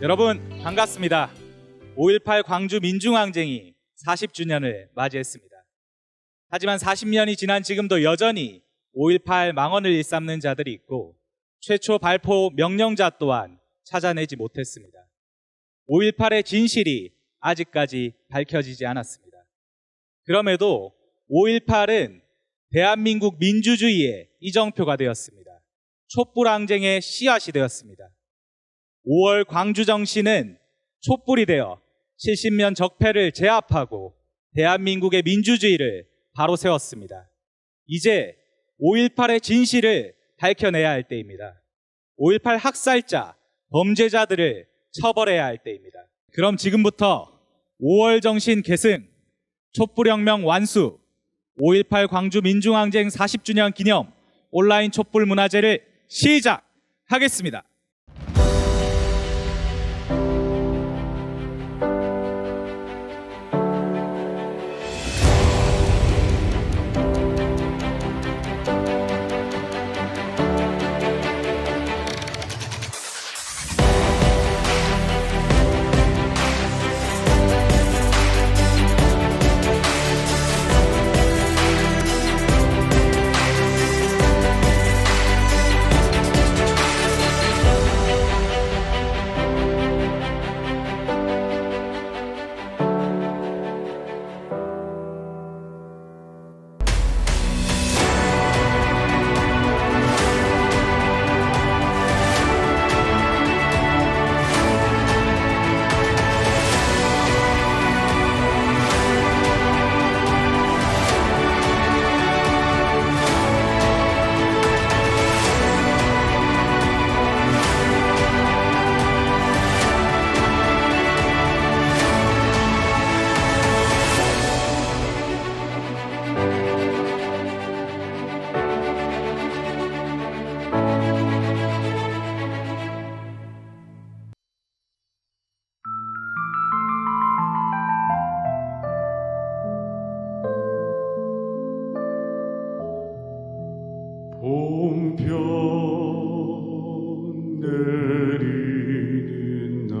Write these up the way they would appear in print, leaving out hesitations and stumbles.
여러분 반갑습니다. 5.18 광주 민중항쟁이 40주년을 맞이했습니다. 하지만 40년이 지난 지금도 여전히 5.18 망언을 일삼는 자들이 있고 최초 발포 명령자 또한 찾아내지 못했습니다. 5.18의 진실이 아직까지 밝혀지지 않았습니다. 그럼에도 5.18은 대한민국 민주주의의 이정표가 되었습니다. 촛불항쟁의 씨앗이 되었습니다. 5월 광주정신은 촛불이 되어 70년 적폐를 제압하고 대한민국의 민주주의를 바로 세웠습니다. 이제 5.18의 진실을 밝혀내야 할 때입니다. 5.18 학살자, 범죄자들을 처벌해야 할 때입니다. 그럼 지금부터 5월 정신 계승, 촛불혁명 완수, 5.18 광주 민중항쟁 40주년 기념 온라인 촛불 문화제를 시작하겠습니다. 봄편 내리는 날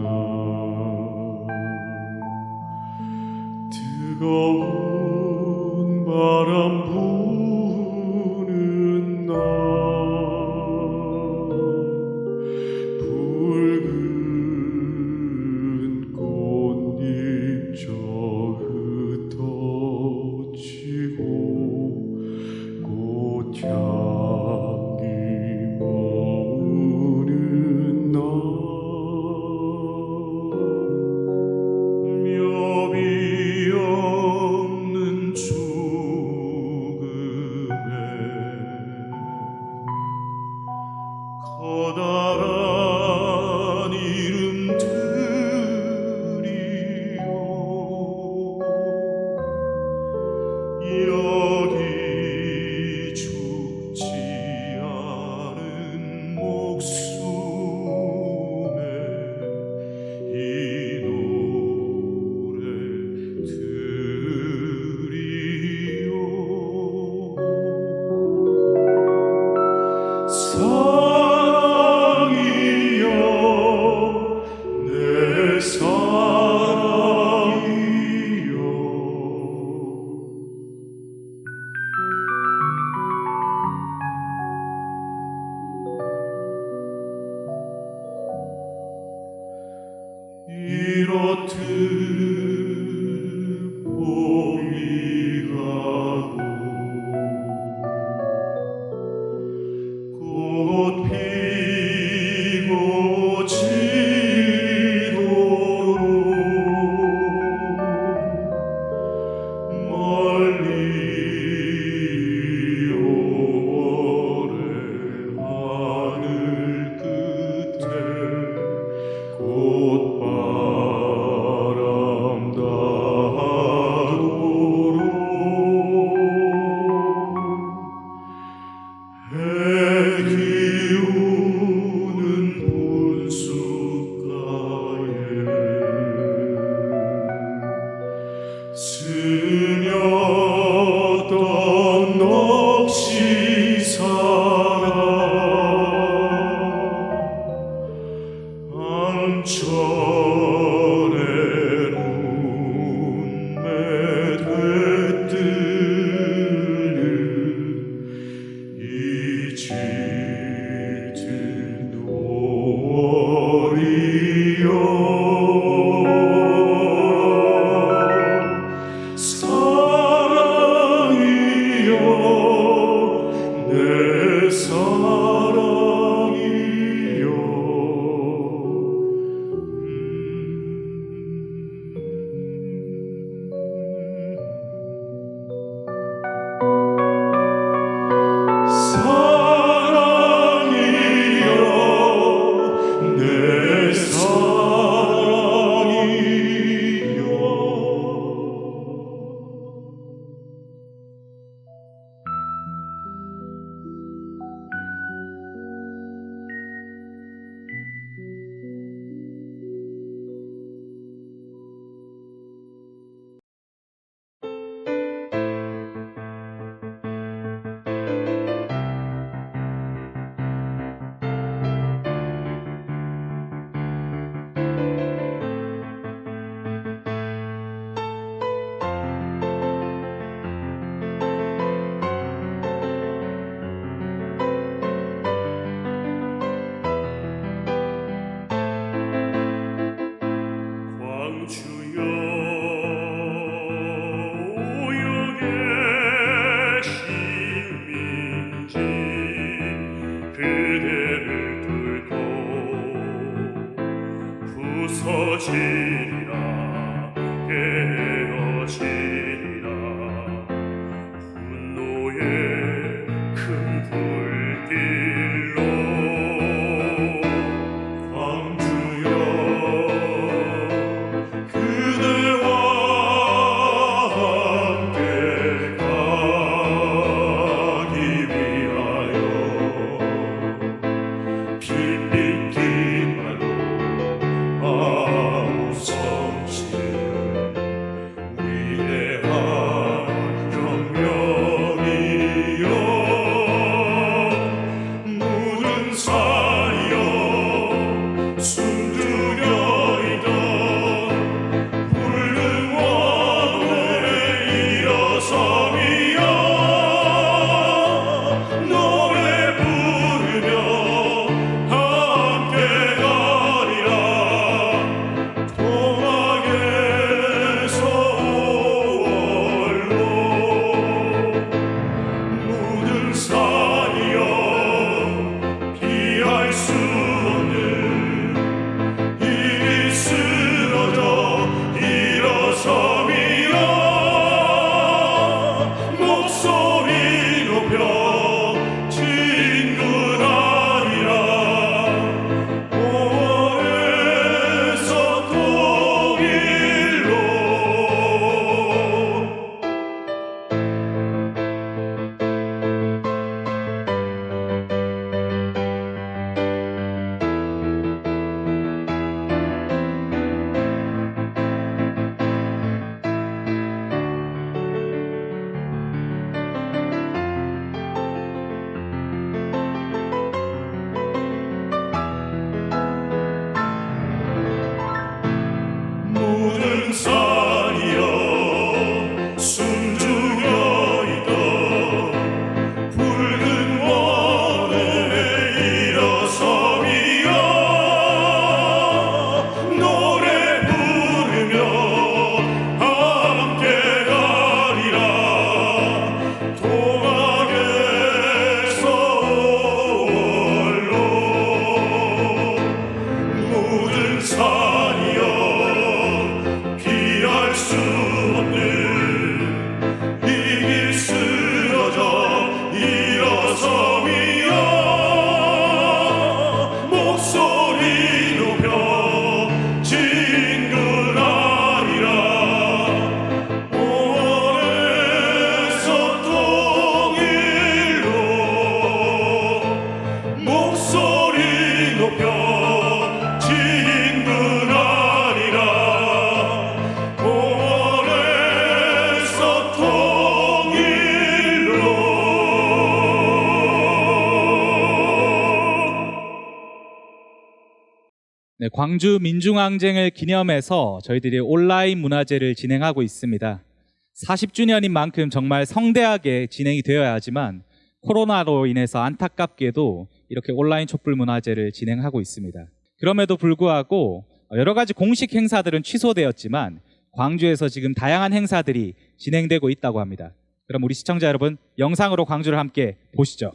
뜨거운 바람 부는 날 붉은 꽃잎 저 흩어지고 꽃향 커다란 이름들이여 여기 죽지 않은 목숨에 이 노래 들이여 이렇듯 봄이 가고 꽃 피고 지도록 멀리 5월의 하늘 끝에 꽃바람 닿도록 해 기우는 분숫가에 스며던 넋이 살아 앉혀 내 사랑이여 사랑이여 내 사랑이여 광주여 오역의 식민지 그대를 뚫고 부서지리라 깨어지리라 분노의 큰 불길로 광주여 그대와 함께 가기 위하여 빛빛 말로 아우 성실 위대한 혁명이여 모든 사이여 숨죽여있던 붉은 원에 일어섬이여 노래 부르며 함께 가리라 동학에서 오월로 모든 산이여 피할 수 없는 입이 쓰러져 일어섬이여 목소리 높여 진군하리라 5월에서 통일로 모든 산이여 숨죽여있던 붉은 원에 일어섬이여 노래 부르며 함께 가리라 동학에서 오월로 모든 산이여 피할 수 없는 입이 쓰러져 일어섬이여 목소리 높여 진군하리라 5월에서 통일로 목소리 높여 진군하리라 5월에서 통일로 네, 광주 민중항쟁을 기념해서 저희들이 온라인 문화제를 진행하고 있습니다. 40주년인 만큼 정말 성대하게 진행이 되어야 하지만 코로나로 인해서 안타깝게도 이렇게 온라인 촛불 문화제를 진행하고 있습니다. 그럼에도 불구하고 여러 가지 공식 행사들은 취소되었지만 광주에서 지금 다양한 행사들이 진행되고 있다고 합니다. 그럼 우리 시청자 여러분, 영상으로 광주를 함께 보시죠.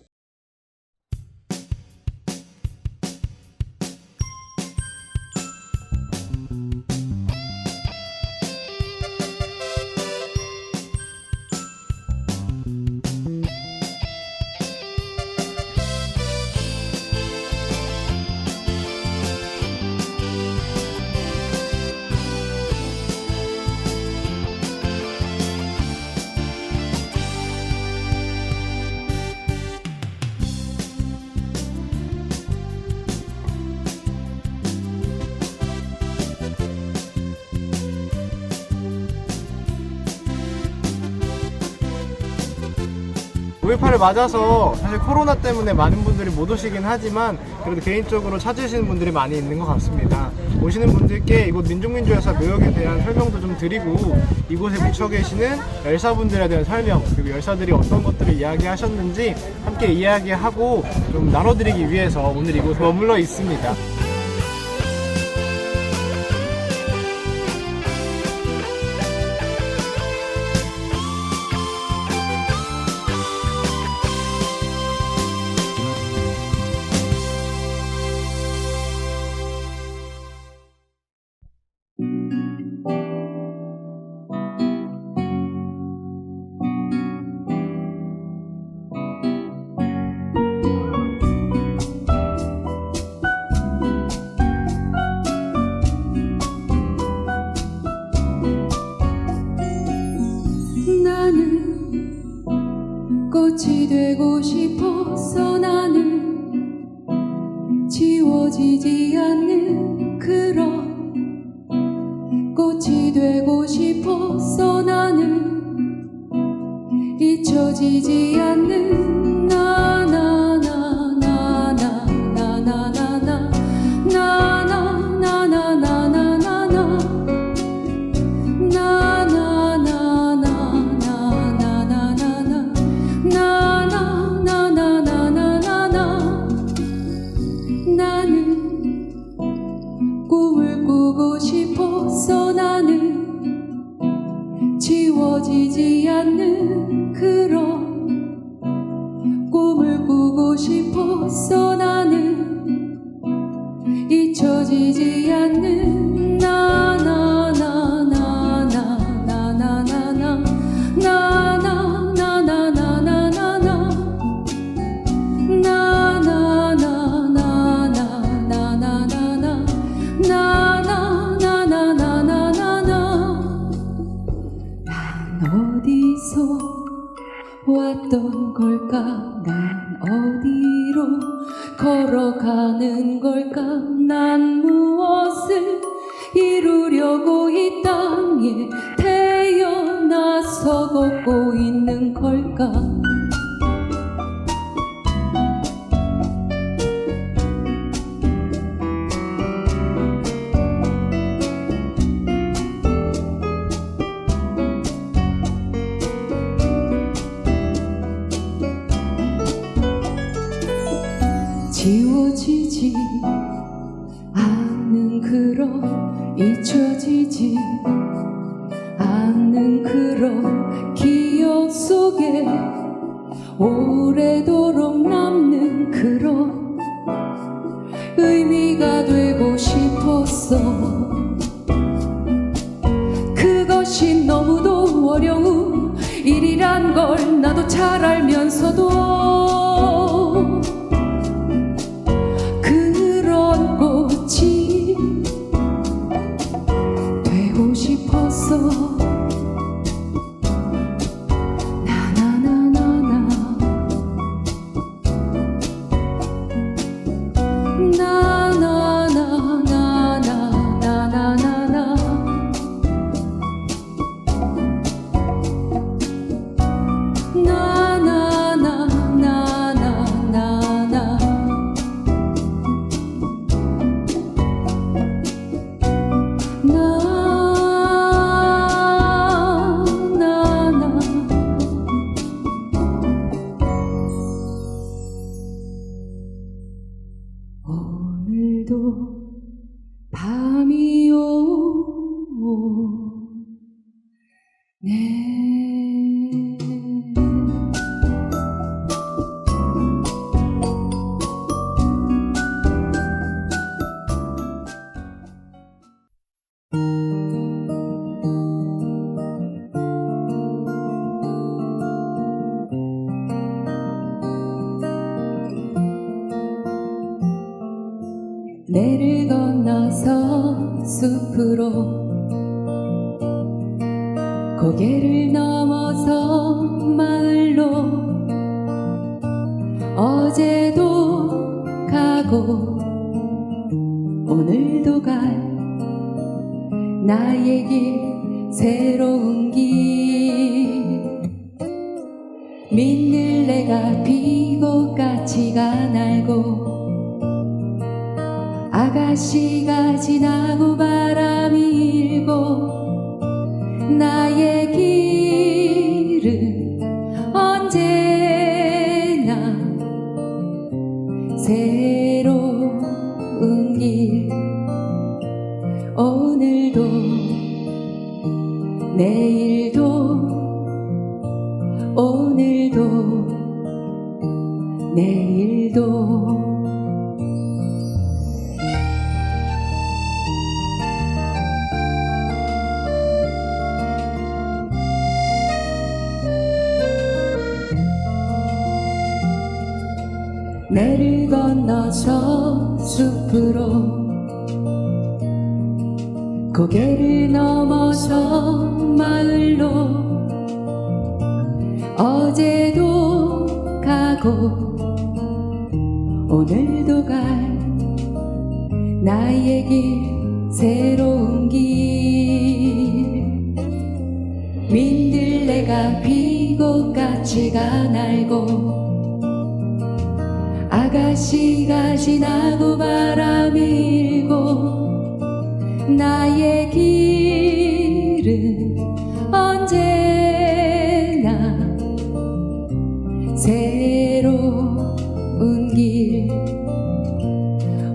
(5.18) 을 맞아서 사실 코로나 때문에 많은 분들이 못 오시긴 하지만 그래도 개인적으로 찾으시는 분들이 많이 있는 것 같습니다. 오시는 분들께 이곳 민중민주회사 묘역에 대한 설명도 좀 드리고 이곳에 묻혀 계시는 열사분들에 대한 설명, 그리고 열사들이 어떤 것들을 이야기하셨는지 함께 이야기하고 좀 나눠드리기 위해서 오늘 이곳에 머물러 있습니다. 꽃이 되고 싶어서 나는 지워지지 않는 그런 꽃이 되고 싶어서 나는 잊혀지지 않는 지워지지 않는 그런 꿈을 꾸고 싶어서 나는 잊혀지지 않는 어디서 왔던 걸까? 난 어디로 걸어가는 걸까? 난 무엇을 이루려고 이 땅에 태어나서 걷고 있는 걸까? 지워지지 않는 그런 잊혀지지 않는 그런 기억 속에 오래도록 남는 그런 의미가 되고 싶었어. 그것이 너무도 어려운 일이란 걸 나도 잘 알면서도 되고 싶었어. 오늘도 밤이 오네. 내를 건너서 숲으로 고개를 넘어서 마을로 어제도 가고 오늘도 갈 나의 길 새로운 길 민들레가 피고 까치가 날고 아가씨가 지나고 바람이 일고 나의 길은 언제나 새로운 길 오늘도 내일도 오늘도 내일도 내를 건너서 숲으로 고개를 넘어서 마을로 어제도 가고 오늘도 갈 나의 길 새로운 길 민들레가 피고 까치가 날고 아가씨가 지나고 바람이 일고 나의 길은 언제나 새로운 길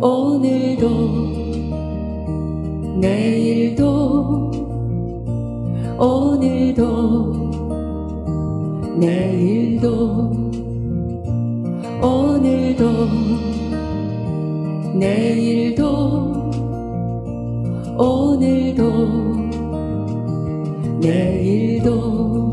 오늘도 내일도 오늘도 내일도 오늘도 내일도 오늘도 내일도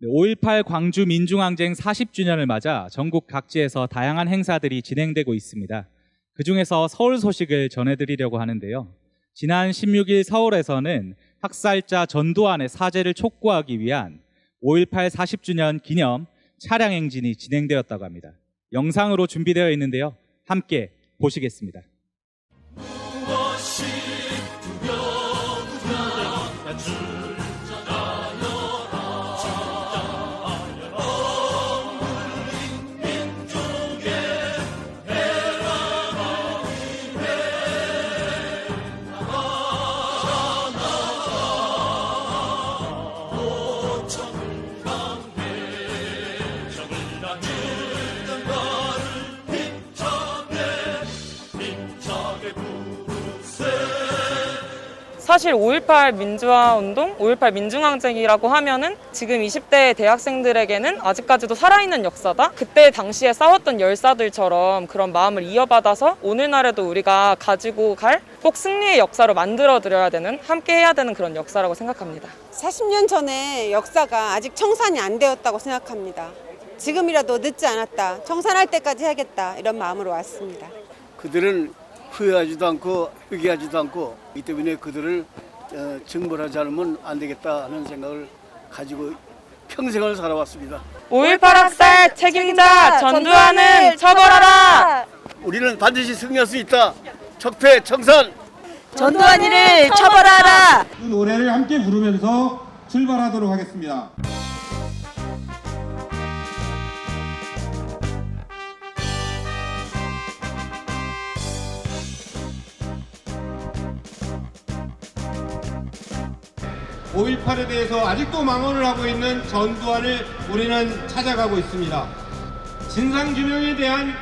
네, 5.18 광주 민중항쟁 40주년을 맞아 전국 각지에서 다양한 행사들이 진행되고 있습니다. 그중에서 서울 소식을 전해드리려고 하는데요. 지난 16일 서울에서는 학살자 전두환의 사죄를 촉구하기 위한 5.18 40주년 기념 차량 행진이 진행되었다고 합니다. 영상으로 준비되어 있는데요. 함께 보시겠습니다. 무엇이 두려우냐 사실 5.18 민주화운동, 5.18 민중항쟁이라고 하면은 지금 20대 대학생들에게는 아직까지도 살아있는 역사다? 그때 당시에 싸웠던 열사들처럼 그런 마음을 이어받아서 오늘날에도 우리가 가지고 갈 꼭 승리의 역사로 만들어드려야 되는, 함께 해야 되는 그런 역사라고 생각합니다. 40년 전에 역사가 아직 청산이 안 되었다고 생각합니다. 지금이라도 늦지 않았다. 청산할 때까지 해야겠다. 이런 마음으로 왔습니다. 그들은 후회하지도 않고 회개하지도 않고 이 때문에 그들을 증벌하지 않으면 안 되겠다 하는 생각을 가지고 평생을 살아왔습니다. 5.18 학살 책임자 전두환을 처벌하라! 우리는 반드시 승리할 수 있다. 적폐 청산! 전두환이를 처벌하라! 그 노래를 함께 부르면서 출발하도록 하겠습니다. (5.18) 에 대해서 아직도 망언을 하고 있는 전두환을 우리는 찾아가고 있습니다. 진상규명에 대한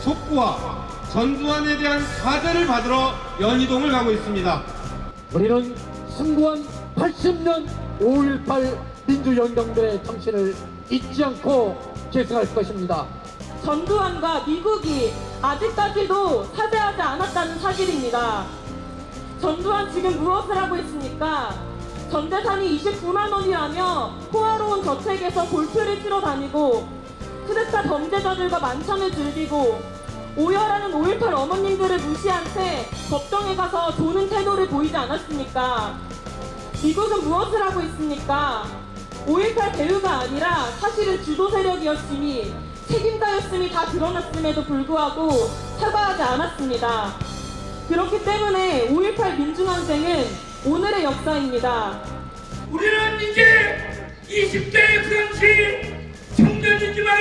촉구와 전두환에 대한 사죄를 받으러 연희동을 가고 있습니다. 우리는 숭고한 80년 5.18 민주연강들의 정신을 잊지 않고 계승할 것입니다. 전두환과 미국이 아직까지도 사죄하지 않았다는 사실입니다. 전두환 지금 무엇을 하고 있습니까? 전 재산이 29만 원이라며 호화로운 저택에서 골프를 치러 다니고 스레타 범죄자들과 만찬을 즐기고 오열하는 5.18 어머님들을 무시한 채 법정에 가서 조는 태도를 보이지 않았습니까? 미국은 무엇을 하고 있습니까? 5.18 배후가 아니라 사실은 주도 세력이었음이 책임자였음이 다 드러났음에도 불구하고 사과하지 않았습니다. 그렇기 때문에 5.18 민중항쟁은 오늘의 역사입니다. 우리는 이제 20대의 그 당시 청년이지만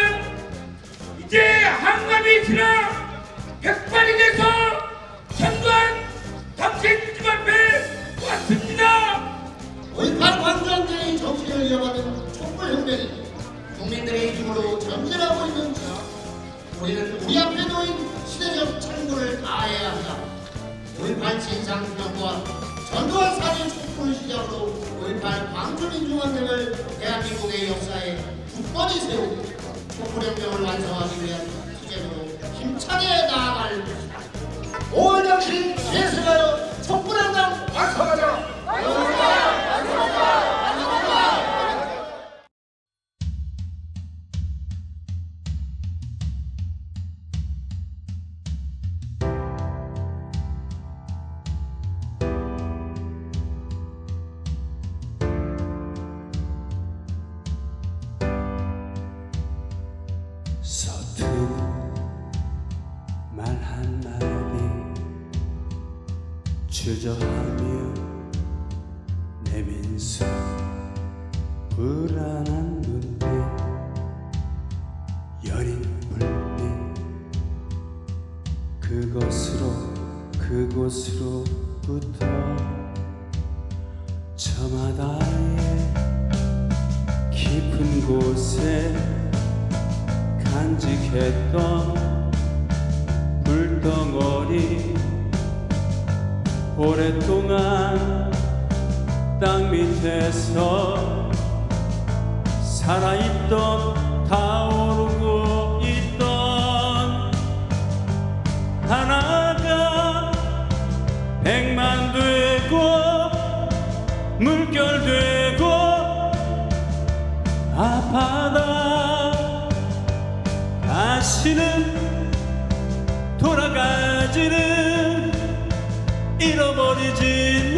이제 한갑이 지나 백발이 돼서 전두환 당시 민중 앞에 왔습니다. 5.18 광주항쟁의 정신을 이어받은 촛불혁명이 국민들의 힘으로 전진하고 있는 지금 우리는 우리 앞에 놓인 시대적 창구를 다해야 한다. 5.18 진상규명과 전두환 살인 촛불 시작으로 5.18 광주민중항쟁을 대한민국의 역사에 굳건히 세우고 촛불혁명을 완성하기 위한 투쟁으로 힘차게 나아갈 것이다. 5월 정신 계승하여 촛불혁명 완성하자. 서툰 말 한마디 주저하며 내민수 불안한 눈빛 여린 불빛 그곳으로부터 저마다의 깊은 곳에 간직했던 불덩어리 오랫동안 땅 밑에서 살아있던 타오르고 있던 하나가 백만 되고 물결되고 아파다 다시는 돌아가지는 잃어버리지는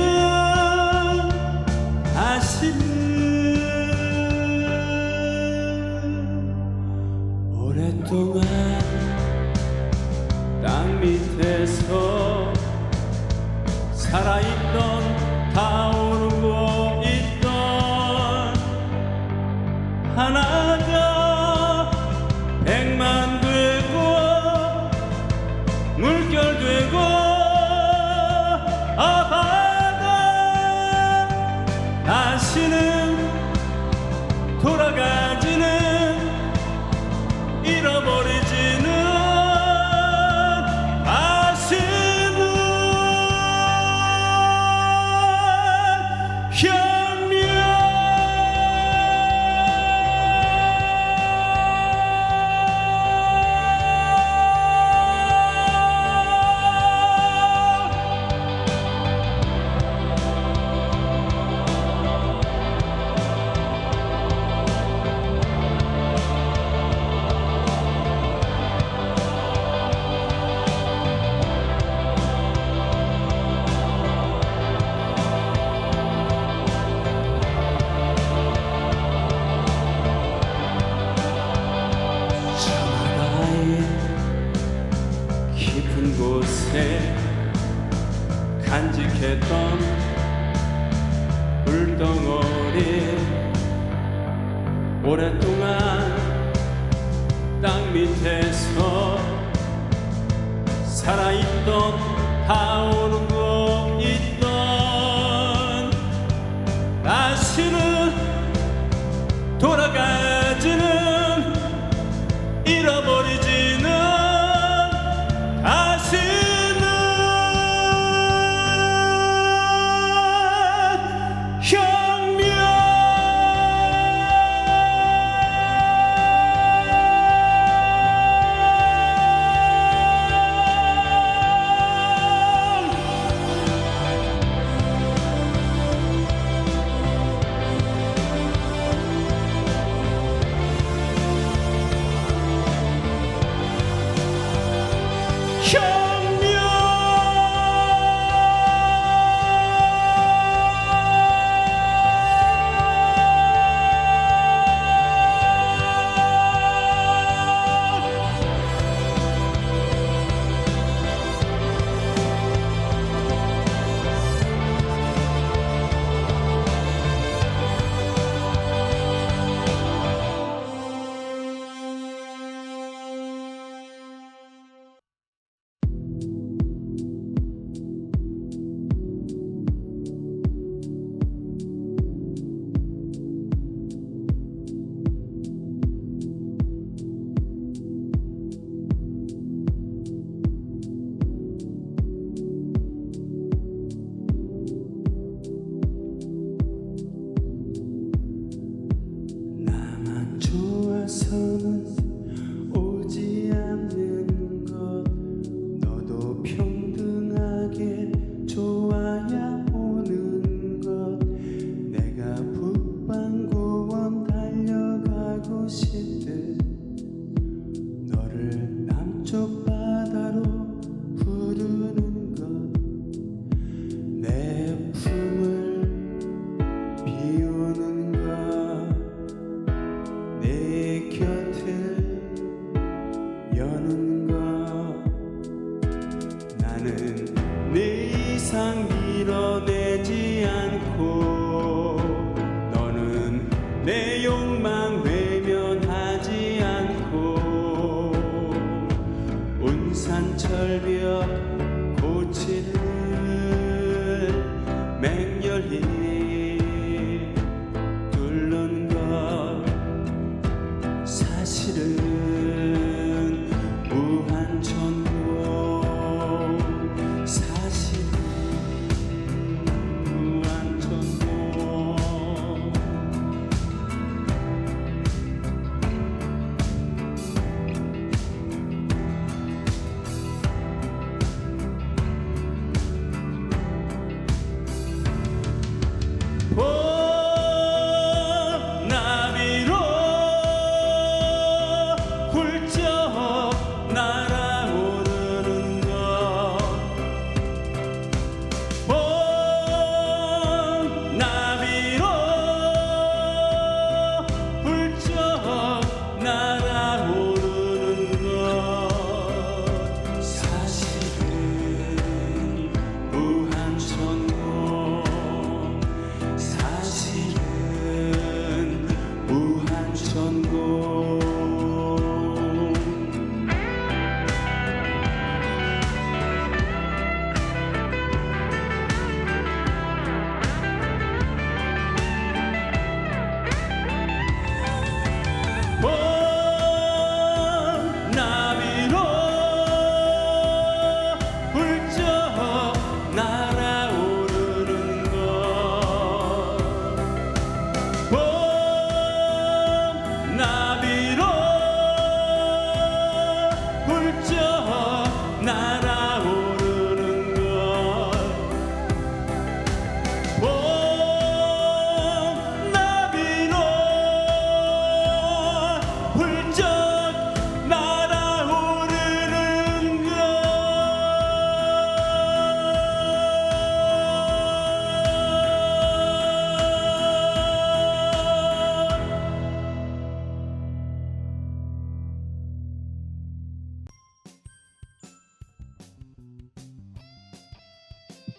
다시는 오랫동안 땅 밑에서 살아있던 타오르고 있던 하나가 백만 되고 물결 되고 아파다 다시는 돌아가지는 잃어버리지는 다시는 깊은 곳에 간직했던 불덩어리 오랫동안 땅 밑에서 살아있던 타오르고 있던 다시는 돌아가지는 잃어버리지는 다시는 혁명 나만 좋아서는 오지 않는 것 너도 평등하게 좋아야 오는 것 내가 북방고원 달려가고 싶듯 너를 남쪽 바다로 부르는 것 내 품을 비우는 것 내 곁을 여는 것 나는 내 이상 밀어내지 않고 너는 내 욕망 외면하지 않고 운산철벽 고치를 맹렬히 뚫는 것 사실은 무한천국 사실은 무한천국 나비로 훌쩍 날아오르는 것 나비로 훌쩍 날아오르는 것 사실은 무한천국 사실은 무한천국 나비로 훌쩍 날아오르는 것 나비로 훌쩍 날아오르는 것 나비로 훌쩍 날아오르는 것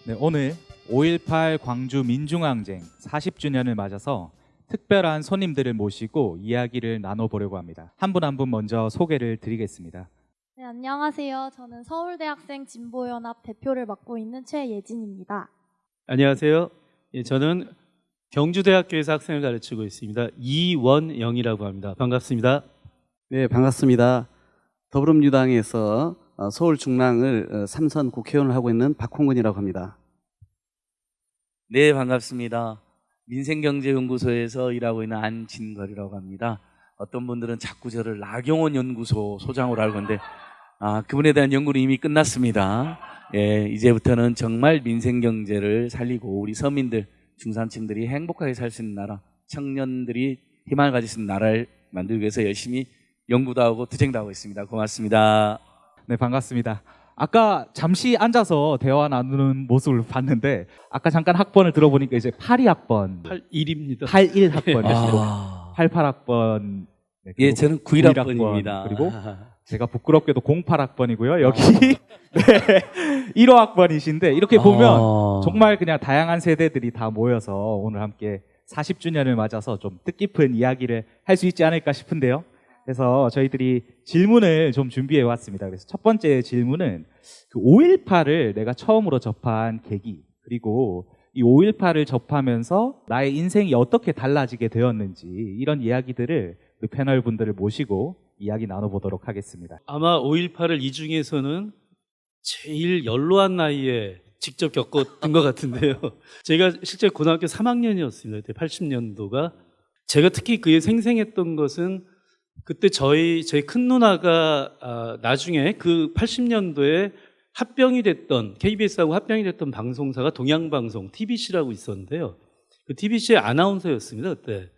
네, 오늘 5.18 광주 민중항쟁 40주년을 맞아서 특별한 손님들을 모시고 이야기를 나눠보려고 합니다. 한 분 한 분 먼저 소개를 드리겠습니다. 네, 안녕하세요. 저는 서울대학생 진보연합 대표를 맡고 있는 최예진입니다. 안녕하세요. 예, 저는 경주대학교에서 학생을 가르치고 있습니다. 이원영이라고 합니다. 반갑습니다. 네, 반갑습니다. 더불어민주당에서 서울 중랑을 3선 국회의원을 하고 있는 박홍근이라고 합니다. 네, 반갑습니다. 민생경제연구소에서 일하고 있는 안진걸이라고 합니다. 어떤 분들은 자꾸 저를 나경원 연구소 소장으로 알고 있는데 그분에 대한 연구는 이미 끝났습니다. 예, 이제부터는 정말 민생경제를 살리고 우리 서민들, 중산층들이 행복하게 살 수 있는 나라, 청년들이 희망을 가질 수 있는 나라를 만들기 위해서 열심히 연구도 하고 투쟁도 하고 있습니다. 고맙습니다. 네, 반갑습니다. 아까 잠시 앉아서 대화 나누는 모습을 봤는데 아까 잠깐 학번을 들어보니까 이제 82학번 81입니다. 81학번이시고 88학번 예, 저는 91학번입니다. 그리고 제가 부끄럽게도 08학번이고요. 여기 네, 1호학번이신데 이렇게 보면 정말 그냥 다양한 세대들이 다 모여서 오늘 함께 40주년을 맞아서 좀 뜻깊은 이야기를 할 수 있지 않을까 싶은데요. 그래서 저희들이 질문을 좀 준비해 왔습니다. 그래서 첫 번째 질문은 그 5.18을 내가 처음으로 접한 계기, 그리고 이 5.18을 접하면서 나의 인생이 어떻게 달라지게 되었는지 이런 이야기들을 우리 패널 분들을 모시고 이야기 나눠보도록 하겠습니다. 아마 5.18을 이 중에서는 제일 연로한 나이에 직접 겪었던 것 같은데요. 제가 실제 고등학교 3학년이었습니다. 그때 80년도가. 제가 특히 그에 생생했던 것은 그때 저희 큰 누나가 나중에 그 80년도에 합병이 됐던, KBS하고 합병이 됐던 방송사가 동양방송 TBC라고 있었는데요. 그 TBC의 아나운서였습니다. 그때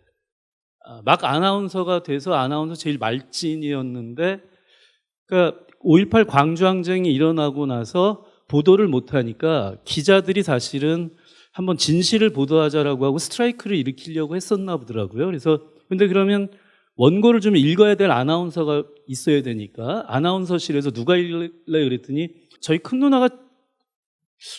막 아나운서가 돼서 아나운서 제일 말진이었는데, 그러니까 5.18 광주항쟁이 일어나고 나서 보도를 못하니까 기자들이 사실은 한번 진실을 보도하자라고 하고 스트라이크를 일으키려고 했었나 보더라고요. 그래서 근데 그러면 원고를 좀 읽어야 될 아나운서가 있어야 되니까 아나운서실에서 누가 읽을래 그랬더니 저희 큰 누나가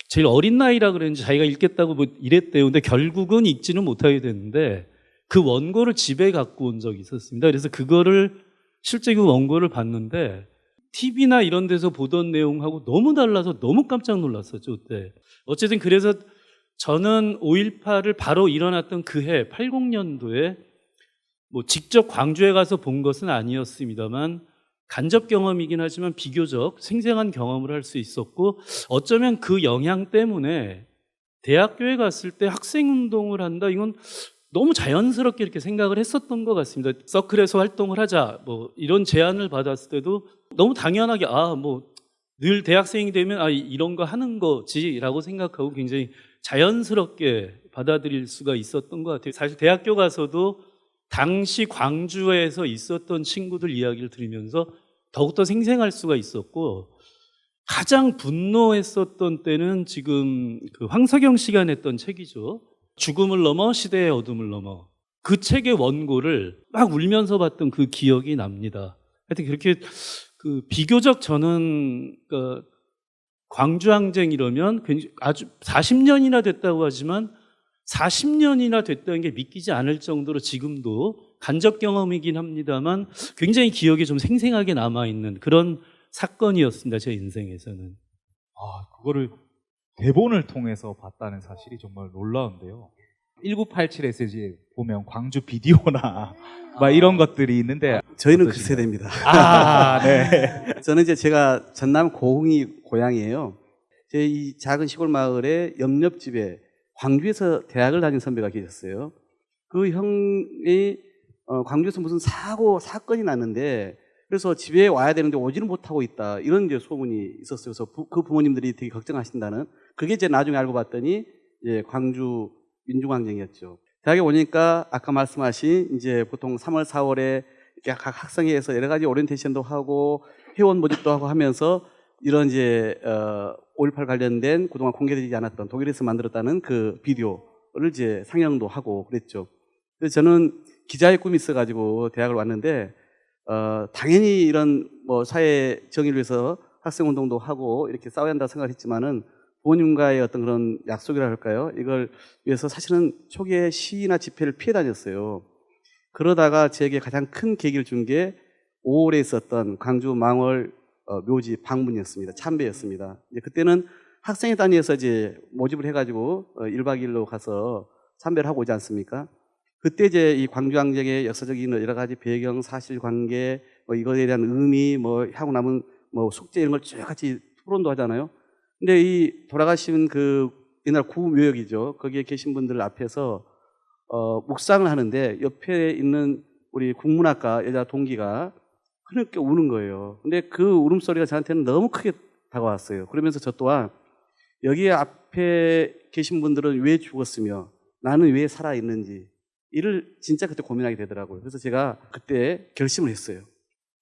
제일 어린 나이라 그랬는지 자기가 읽겠다고 뭐 이랬대요. 근데 결국은 읽지는 못하게 됐는데 그 원고를 집에 갖고 온 적이 있었습니다. 그래서 그거를 실제 그 원고를 봤는데 TV나 이런 데서 보던 내용하고 너무 달라서 너무 깜짝 놀랐었죠, 그때. 어쨌든 그래서 저는 5.18을 바로 일어났던 그 해 80년도에 뭐 직접 광주에 가서 본 것은 아니었습니다만 간접 경험이긴 하지만 비교적 생생한 경험을 할 수 있었고, 어쩌면 그 영향 때문에 대학교에 갔을 때 학생운동을 한다, 이건 너무 자연스럽게 이렇게 생각을 했었던 것 같습니다. 서클에서 활동을 하자 뭐 이런 제안을 받았을 때도 너무 당연하게 뭐 늘 대학생이 되면 이런 거 하는 거지라고 생각하고 굉장히 자연스럽게 받아들일 수가 있었던 것 같아요. 사실 대학교 가서도 당시 광주에서 있었던 친구들 이야기를 들으면서 더욱더 생생할 수가 있었고, 가장 분노했었던 때는 지금 그 황석영 씨가 냈던 책이죠. 죽음을 넘어 시대의 어둠을 넘어. 그 책의 원고를 막 울면서 봤던 그 기억이 납니다. 하여튼 그렇게 그 비교적 저는 광주항쟁 이러면 아주 40년이나 됐다고 하지만 40년이나 됐다는 게 믿기지 않을 정도로 지금도 간접 경험이긴 합니다만 굉장히 기억에 좀 생생하게 남아있는 그런 사건이었습니다. 제 인생에서는. 그거를 대본을 통해서 봤다는 사실이 정말 놀라운데요. 1987에서 이제 보면 광주 비디오나 막 이런 것들이 있는데 저희는 그 세대입니다. 네. 저는 이제 제가 전남 고흥이 고향이에요. 제 이 작은 시골 마을에 옆집에 광주에서 대학을 다닌 선배가 계셨어요. 그 형이 광주에서 무슨 사건이 났는데 그래서 집에 와야 되는데 오지는 못하고 있다, 이런 이제 소문이 있었어요. 그래서 그 부모님들이 되게 걱정하신다는, 그게 이제 나중에 알고 봤더니 이제 광주 민중항쟁이었죠. 대학에 오니까 아까 말씀하신 이제 보통 3월, 4월에 이렇게 각 학생회에서 여러 가지 오리엔테이션도 하고 회원 모집도 하고 하면서 이런 이제 5.18 관련된 그동안 공개되지 않았던 독일에서 만들었다는 그 비디오를 이제 상영도 하고 그랬죠. 그래서 저는 기자의 꿈이 있어가지고 대학을 왔는데 당연히 이런 뭐 사회 정의를 위해서 학생운동도 하고 이렇게 싸워야 한다 생각을 했지만은 부모님과의 어떤 그런 약속이라 할까요? 이걸 위해서 사실은 초기에 시위나 집회를 피해 다녔어요. 그러다가 제게 가장 큰 계기를 준 게 5월에 있었던 광주 망월 묘지 방문이었습니다. 참배였습니다. 이제 그때는 학생회 단위에서 이제 모집을 해가지고 1박 2일로 가서 참배를 하고 오지 않습니까? 그때 이제 이 광주항쟁의 역사적인 여러 가지 배경, 사실관계, 뭐 이거에 대한 의미, 뭐 하고 남은 뭐 숙제 이런 걸 쭉 같이 토론도 하잖아요. 근데 이 돌아가신 그 옛날 구묘역이죠. 거기에 계신 분들 앞에서 묵상을 하는데 옆에 있는 우리 국문학과 여자 동기가 그렇게 우는 거예요. 근데 그 울음소리가 저한테는 너무 크게 다가왔어요. 그러면서 저 또한 여기 앞에 계신 분들은 왜 죽었으며 나는 왜 살아있는지 이를 진짜 그때 고민하게 되더라고요. 그래서 제가 그때 결심을 했어요.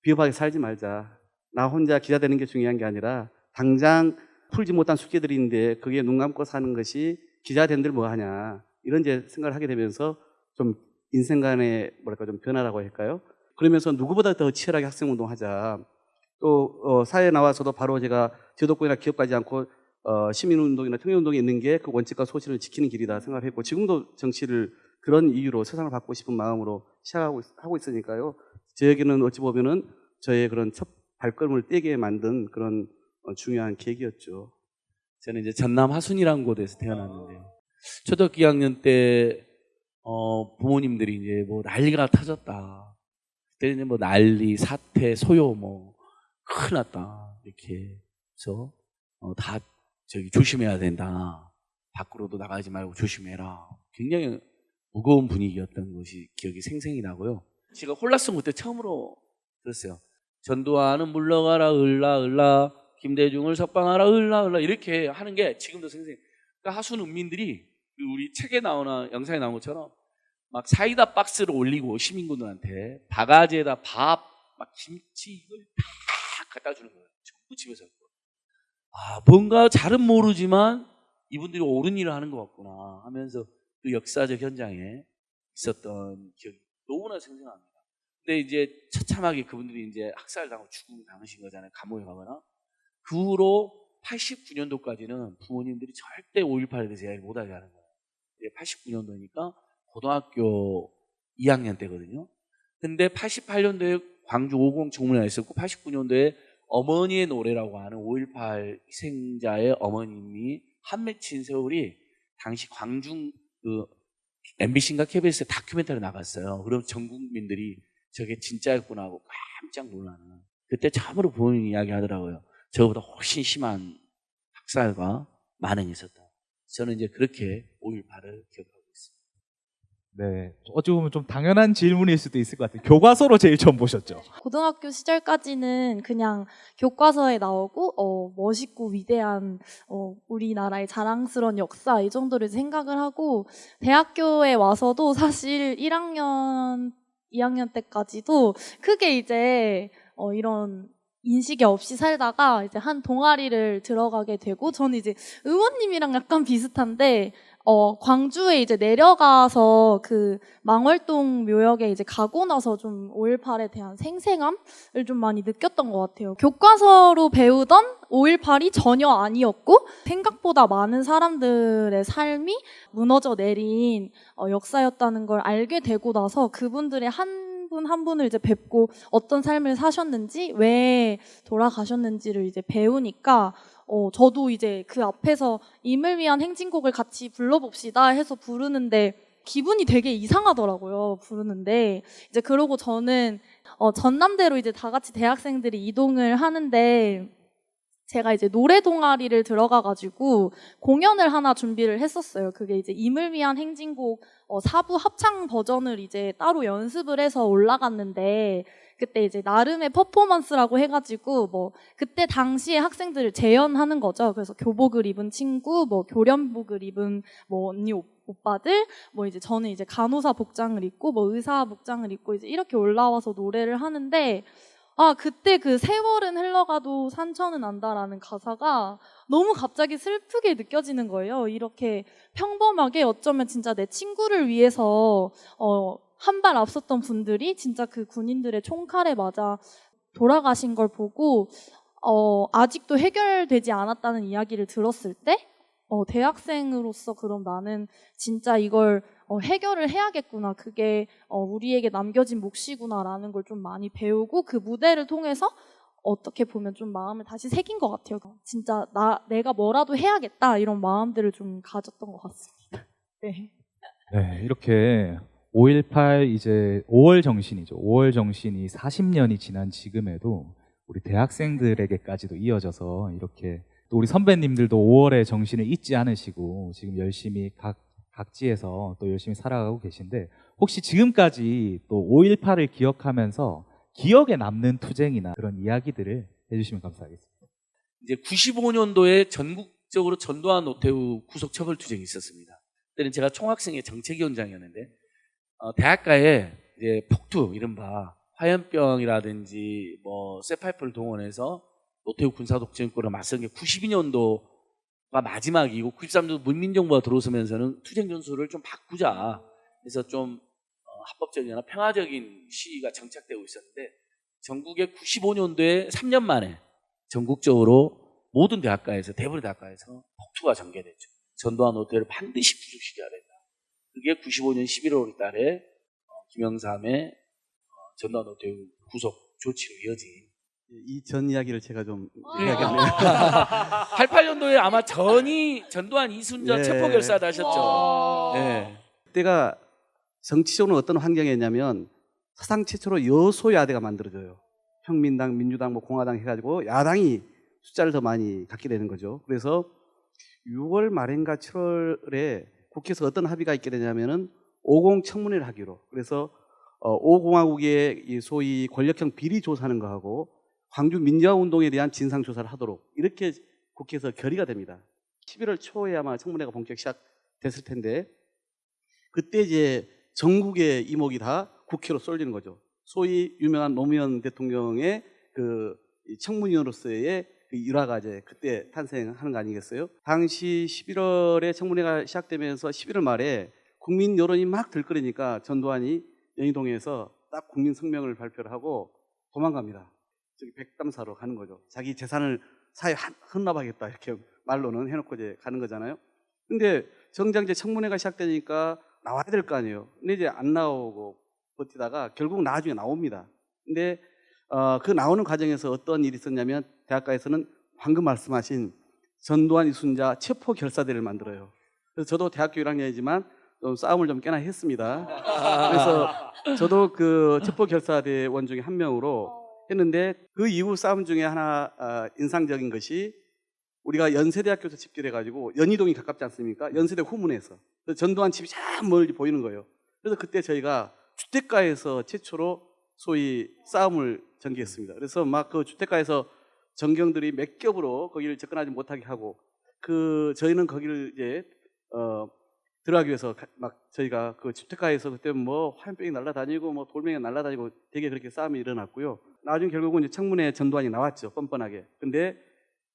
비겁하게 살지 말자. 나 혼자 기자 되는 게 중요한 게 아니라 당장 풀지 못한 숙제들인데 그게 눈 감고 사는 것이 기자 된들 뭐 하냐 이런 이제 생각을 하게 되면서 좀 인생 간의 뭐랄까 좀 변화라고 할까요? 그러면서 누구보다 더 치열하게 학생운동하자. 또 사회에 나와서도 바로 제가 제도권이나 기업 가지 않고 시민운동이나 청년운동에 있는 게 그 원칙과 소신을 지키는 길이다 생각을 했고 지금도 정치를 그런 이유로 세상을 바꾸고 싶은 마음으로 시작하고 있으니까요. 저에게는 어찌 보면은 저의 그런 첫 발걸음을 떼게 만든 그런 중요한 계기였죠. 저는 이제 전남 하순이라는 곳에서 태어났는데요. 초등학교 2학년 때 부모님들이 이제 뭐 난리가 터졌다. 그때 이제 뭐 난리, 사태, 소요 뭐 큰일 났다 이렇게 해서 다 저기 조심해야 된다. 밖으로도 나가지 말고 조심해라. 굉장히 무거운 분위기였던 것이 기억이 생생히 나고요. 제가 홀라송 그때 처음으로 들었어요. 전두환은 물러가라 을라 을라 김대중을 석방하라 을라 을라 이렇게 하는 게 지금도 생생해요. 그러니까 하순 은민들이 우리 책에 나오나 영상에 나온 것처럼 막 사이다 박스를 올리고 시민군들한테 바가지에다 밥, 막 김치 이걸 다 갖다 주는 거예요. 전부 집에서. 뭔가 잘은 모르지만 이분들이 옳은 일을 하는 것 같구나 하면서 그 역사적 현장에 있었던 기억이 너무나 생생합니다. 근데 이제 처참하게 그분들이 이제 학살당하고 죽음당하신 거잖아요. 감옥에 가거나. 그 후로 89년도까지는 부모님들이 절대 5.18에 대해서 이야기를 못하게 하는 거예요. 89년도니까 고등학교 2학년 때거든요. 근데 88년도에 광주 50 청문회가 있었고 89년도에 어머니의 노래라고 하는 5.18 희생자의 어머님이 한 맺힌 세월이 당시 광중 그 MBC인가 KBS에 다큐멘터리 나갔어요. 그럼 전 국민들이 저게 진짜였구나 하고 깜짝 놀라는. 그때 참으로 부모님이 이야기하더라고요. 저보다 훨씬 심한 학살과 만행이 있었다. 저는 이제 그렇게 5.18을 기억하고 있습니다. 네, 어찌 보면 좀 당연한 질문일 수도 있을 것 같아요. 교과서로 제일 처음 보셨죠? 고등학교 시절까지는 그냥 교과서에 나오고 멋있고 위대한 우리나라의 자랑스러운 역사 이 정도를 생각을 하고 대학교에 와서도 사실 1학년, 2학년 때까지도 크게 이제 이런 인식이 없이 살다가 이제 한 동아리를 들어가게 되고 저는 이제 의원님이랑 약간 비슷한데 광주에 이제 내려가서 그 망월동 묘역에 이제 가고 나서 좀 5.18에 대한 생생함을 좀 많이 느꼈던 것 같아요. 교과서로 배우던 5.18이 전혀 아니었고 생각보다 많은 사람들의 삶이 무너져 내린 역사였다는 걸 알게 되고 나서 그분들의 한 분 한 분을 이제 뵙고 어떤 삶을 사셨는지 왜 돌아가셨는지를 이제 배우니까 저도 이제 그 앞에서 임을 위한 행진곡을 같이 불러봅시다 해서 부르는데 기분이 되게 이상하더라고요. 부르는데 이제 그러고 저는 전남대로 이제 다 같이 대학생들이 이동을 하는데 제가 이제 노래 동아리를 들어가가지고 공연을 하나 준비를 했었어요. 그게 이제 임을 위한 행진곡 4부 합창 버전을 이제 따로 연습을 해서 올라갔는데 그때 이제 나름의 퍼포먼스라고 해가지고 뭐 그때 당시에 학생들을 재연하는 거죠. 그래서 교복을 입은 친구, 뭐 교련복을 입은 뭐 언니 오빠들, 뭐 이제 저는 이제 간호사 복장을 입고 뭐 의사 복장을 입고 이제 이렇게 올라와서 노래를 하는데 그때 그 세월은 흘러가도 산천은 안다라는 가사가 너무 갑자기 슬프게 느껴지는 거예요. 이렇게 평범하게 어쩌면 진짜 내 친구를 위해서 한 발 앞섰던 분들이 진짜 그 군인들의 총칼에 맞아 돌아가신 걸 보고 아직도 해결되지 않았다는 이야기를 들었을 때 대학생으로서 그럼 나는 진짜 이걸 해결을 해야겠구나. 그게 우리에게 남겨진 몫이구나라는 걸 좀 많이 배우고 그 무대를 통해서 어떻게 보면 좀 마음을 다시 새긴 것 같아요. 진짜 내가 뭐라도 해야겠다 이런 마음들을 좀 가졌던 것 같습니다. 네. 네, 이렇게 5.18 이제 5월 정신이죠. 5월 정신이 40년이 지난 지금에도 우리 대학생들에게까지도 이어져서 이렇게 또 우리 선배님들도 5월의 정신을 잊지 않으시고 지금 열심히 각지에서 또 열심히 살아가고 계신데 혹시 지금까지 또 5.18을 기억하면서 기억에 남는 투쟁이나 그런 이야기들을 해주시면 감사하겠습니다. 이제 95년도에 전국적으로 전두환 노태우 구속 처벌 투쟁이 있었습니다. 그때는 제가 총학생회 정책위원장이었는데 대학가에 이제 폭투 이른바 화염병이라든지 뭐 쇠파이프를 동원해서 노태우 군사독재권과 맞선 게 92년도가 마지막이고 93년도 문민정부가 들어서면서는 투쟁 전술을 좀 바꾸자 해서 좀 합법적이나 평화적인 시위가 정착되고 있었는데 전국에 95년도에 3년 만에 전국적으로 모든 대학가에서 대부분의 대학가에서 폭투가 전개됐죠. 전두환 노태우를 반드시 구속시켜야 된다. 그게 95년 11월 달에 김영삼의 전두환 노태우 구속 조치로 이어진 이 전 이야기를 제가 좀 네. 이야기하네요. 88년도에 아마 전두환 이순자 네. 체포 결사도 하셨죠. 네. 그때가 정치적으로 어떤 환경이었냐면 사상 최초로 여소야대가 만들어져요. 평민당, 민주당, 뭐 공화당 해가지고 야당이 숫자를 더 많이 갖게 되는 거죠. 그래서 6월 말인가 7월에 국회에서 어떤 합의가 있게 되냐면은 5공 청문회를 하기로. 그래서 5공화국의 이 소위 권력형 비리 조사하는 거하고 광주 민주화 운동에 대한 진상 조사를 하도록 이렇게 국회에서 결의가 됩니다. 11월 초에 아마 청문회가 본격 시작됐을 텐데 그때 이제 전국의 이목이 다 국회로 쏠리는 거죠. 소위 유명한 노무현 대통령의 그 청문위원으로서의 그 일화가 이제 그때 탄생하는 거 아니겠어요? 당시 11월에 청문회가 시작되면서 11월 말에 국민 여론이 막 들끓으니까 전두환이 연희동에서 딱 국민 성명을 발표를 하고 도망갑니다. 저기 백담사로 가는 거죠. 자기 재산을 사회에 헌납하겠다 이렇게 말로는 해놓고 이제 가는 거잖아요. 근데 정작 이제 청문회가 시작되니까 나와야 될 거 아니에요. 근데 이제 안 나오고 버티다가 결국 나중에 나옵니다. 근데 그 나오는 과정에서 어떤 일이 있었냐면 대학가에서는 방금 말씀하신 전두환 이순자 체포 결사대를 만들어요. 그래서 저도 대학교 1학년이지만 좀 싸움을 좀 꽤나 했습니다. 그래서 저도 그 체포 결사대원 중에 한 명으로 했는데 그 이후 싸움 중에 하나 인상적인 것이 우리가 연세대학교에서 집결해가지고 연희동이 가깝지 않습니까? 연세대 후문에서. 그래서 전두환 집이 참 멀리 보이는 거예요. 그래서 그때 저희가 주택가에서 최초로 소위 싸움을 전개했습니다. 그래서 막 그 주택가에서 전경들이 몇 겹으로 거기를 접근하지 못하게 하고 저희는 거기를 이제 들어가기 위해서 막 저희가 그 주택가에서 그때 뭐 화염병이 날아다니고 뭐 돌멩이가 날아다니고 되게 그렇게 싸움이 일어났고요. 나중에 결국은 이제 청문회 전두환이 나왔죠. 뻔뻔하게. 근데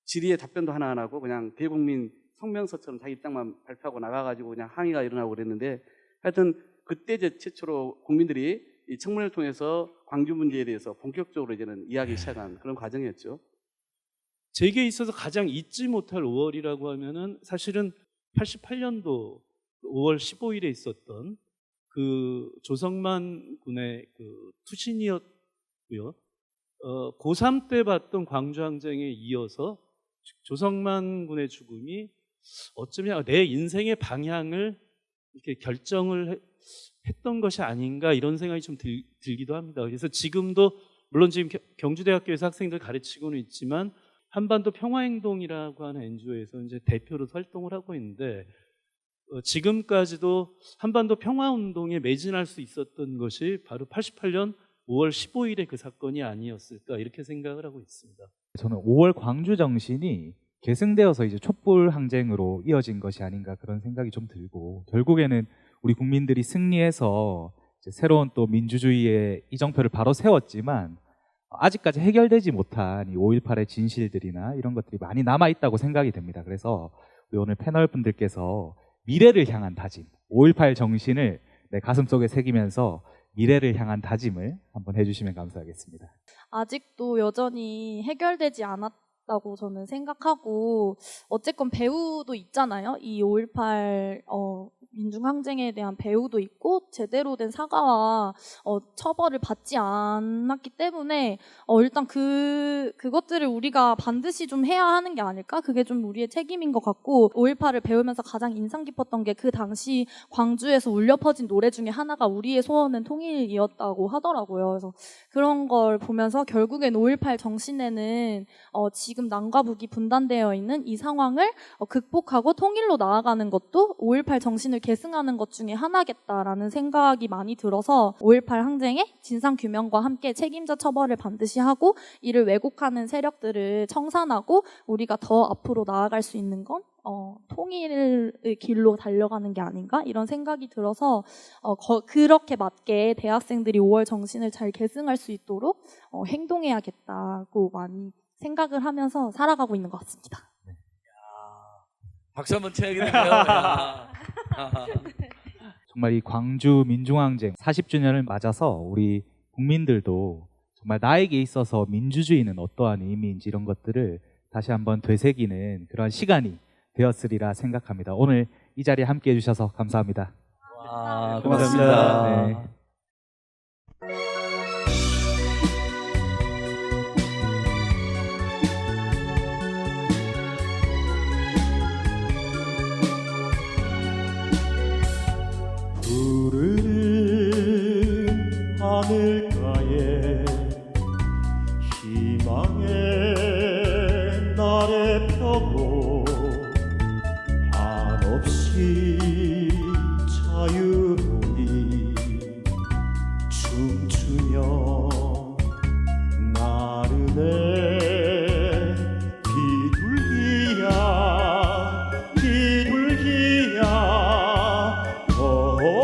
질의의 답변도 하나 안 하고 그냥 대국민 성명서처럼 자기 입장만 발표하고 나가가지고 그냥 항의가 일어나고 그랬는데 하여튼 그때 이제 최초로 국민들이 이 청문회를 통해서 광주 문제에 대해서 본격적으로 이제는 이야기 시작한 그런 과정이었죠. 제게 있어서 가장 잊지 못할 5월이라고 하면은 사실은 88년도 5월 15일에 있었던 그 조성만 군의 그 투신이었고요. 고3 때 봤던 광주항쟁에 이어서 조성만 군의 죽음이 어쩌면 내 인생의 방향을 이렇게 결정을 했던 것이 아닌가 이런 생각이 좀 들기도 합니다. 그래서 지금도 물론 지금 경주대학교에서 학생들 가르치고는 있지만 한반도 평화행동이라고 하는 NGO에서 이제 대표로 활동을 하고 있는데 지금까지도 한반도 평화운동에 매진할 수 있었던 것이 바로 88년 5월 15일의 그 사건이 아니었을까 이렇게 생각을 하고 있습니다. 저는 5월 광주 정신이 계승되어서 이제 촛불 항쟁으로 이어진 것이 아닌가 그런 생각이 좀 들고 결국에는 우리 국민들이 승리해서 이제 새로운 또 민주주의의 이정표를 바로 세웠지만 아직까지 해결되지 못한 이 5.18의 진실들이나 이런 것들이 많이 남아있다고 생각이 됩니다. 그래서 우리 오늘 패널 분들께서 미래를 향한 다짐, 5.18 정신을 내 가슴속에 새기면서 미래를 향한 다짐을 한번 해주시면 감사하겠습니다. 아직도 여전히 해결되지 않았다고 저는 생각하고 어쨌건 배후도 있잖아요. 이 5.18 민중항쟁에 대한 배후도 있고 제대로 된 사과와 처벌을 받지 않았기 때문에 일단 그것들을 우리가 반드시 좀 해야 하는 게 아닐까? 그게 좀 우리의 책임인 것 같고 5.18을 배우면서 가장 인상 깊었던 게 그 당시 광주에서 울려 퍼진 노래 중에 하나가 우리의 소원은 통일이었다고 하더라고요. 그래서 그런 걸 보면서 결국엔 5.18 정신에는 지금 남과 북이 분단되어 있는 이 상황을 극복하고 통일로 나아가는 것도 5.18 정신을 계승하는 것 중에 하나겠다라는 생각이 많이 들어서 5.18 항쟁의 진상규명과 함께 책임자 처벌을 반드시 하고 이를 왜곡하는 세력들을 청산하고 우리가 더 앞으로 나아갈 수 있는 건 통일의 길로 달려가는 게 아닌가 이런 생각이 들어서 그렇게 맞게 대학생들이 5월 정신을 잘 계승할 수 있도록 행동해야겠다고 많이 생각을 하면서 살아가고 있는 것 같습니다. 박수 한번 쳐야겠네요. 야. 정말 이 광주 민중항쟁 40주년을 맞아서 우리 국민들도 정말 나에게 있어서 민주주의는 어떠한 의미인지 이런 것들을 다시 한번 되새기는 그런 시간이 되었으리라 생각합니다. 오늘 이 자리에 함께해 주셔서 감사합니다. 와, 고맙습니다. 고맙습니다. 네. 푸르른 하늘가에 희망의 날에 펴고 한없이 자유로이 춤추며 나르네 비둘기야 비둘기야 더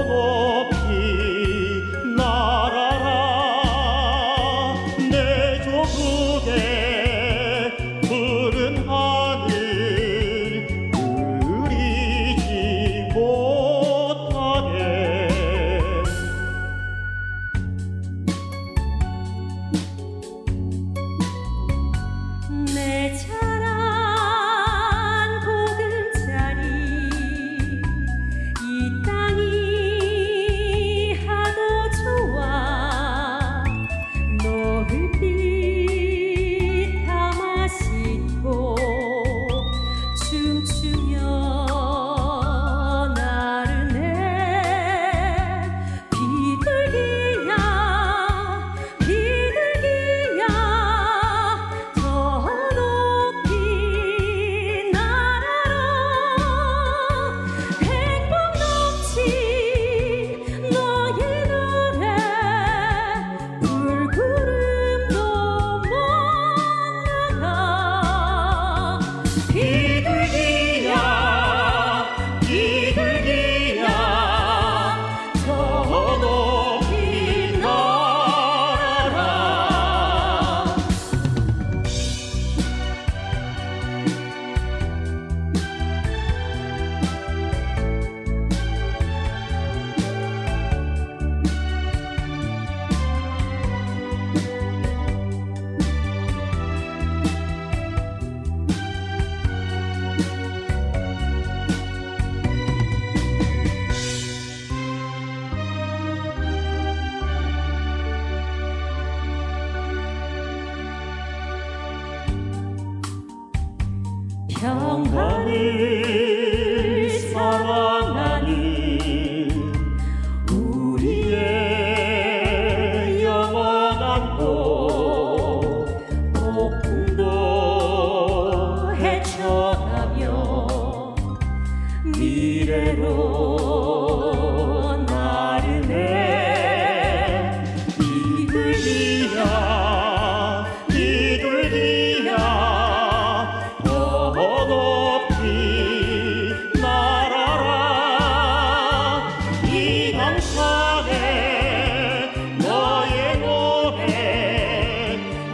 높이 날아라 내 조국의 푸른 하늘 그리지 못하게 내 자란 보금자리 이 땅이 하도 좋아 노을빛 담아 싣고 춤추며 나르네 비둘기야 비둘기야 더 높이 날아라 행복 넘친 너의 노래 불구름도 못 나가 비둘기야 비둘기야 더 높이 날아라 평화를 사랑하는 우리의 영원한 꽃 폭풍도 헤쳐가며 미래로 나르네 비둘기야 비둘기야 더 높이 날아라 이 강산에 너의 노래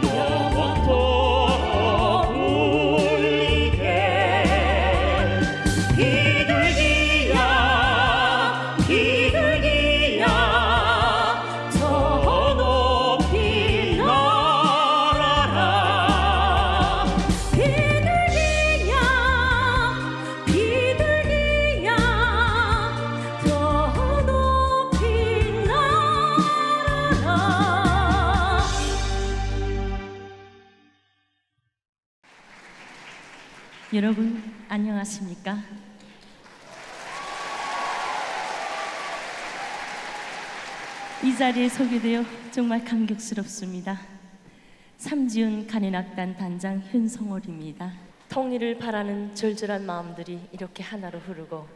영원토록 울리게 비둘기야 비둘기야 더 높이 날아라 비둘기야 비둘기야 더 높이 날아라 여러분 안녕하십니까? 이 자리에 서게 되어 정말 감격스럽습니다. 삼지훈 간현악단 단장 현성월입니다. 통일을 바라는 절절한 마음들이 이렇게 하나로 흐르고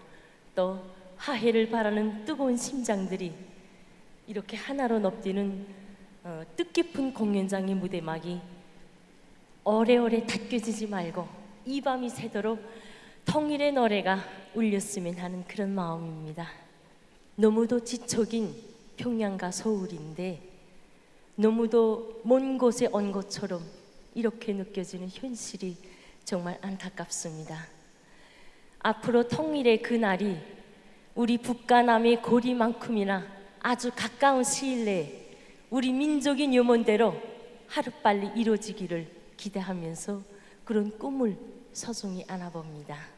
또 화해를 바라는 뜨거운 심장들이 이렇게 하나로 넙뛰는 뜻깊은 공연장의 무대막이 오래오래 닫혀지지 말고 이 밤이 새도록 통일의 노래가 울렸으면 하는 그런 마음입니다. 너무도 지척인 평양과 서울인데 너무도 먼 곳에 온 것처럼 이렇게 느껴지는 현실이 정말 안타깝습니다. 앞으로 통일의 그날이 우리 북과 남의 거리만큼이나 아주 가까운 시일 내에 우리 민족인 유문대로 하루빨리 이루어지기를 기대하면서 그런 꿈을 소중히 안아봅니다.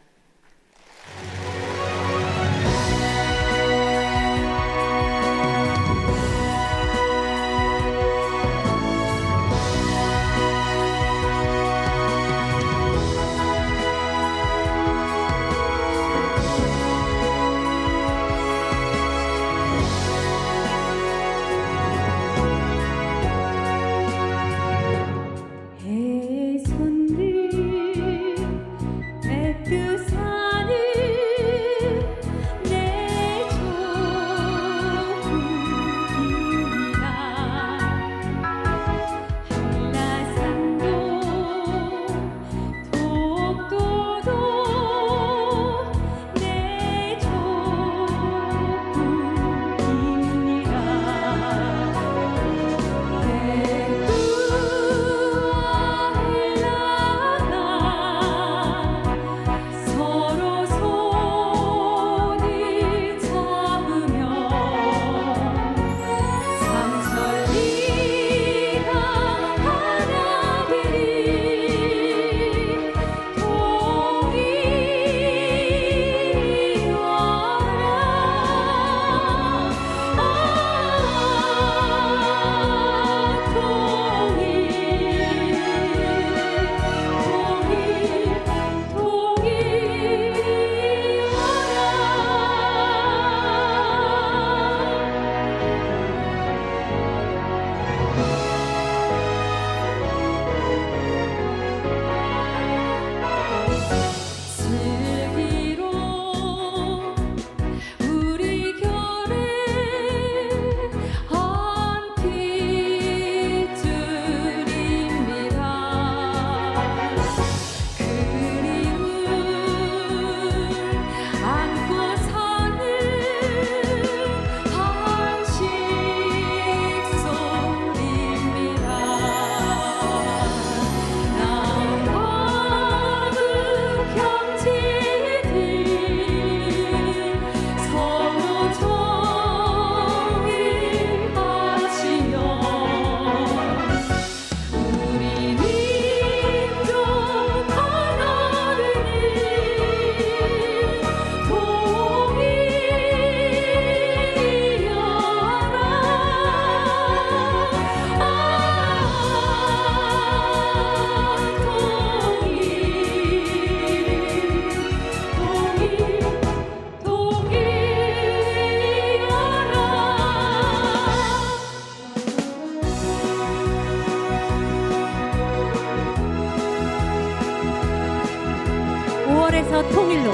통일로,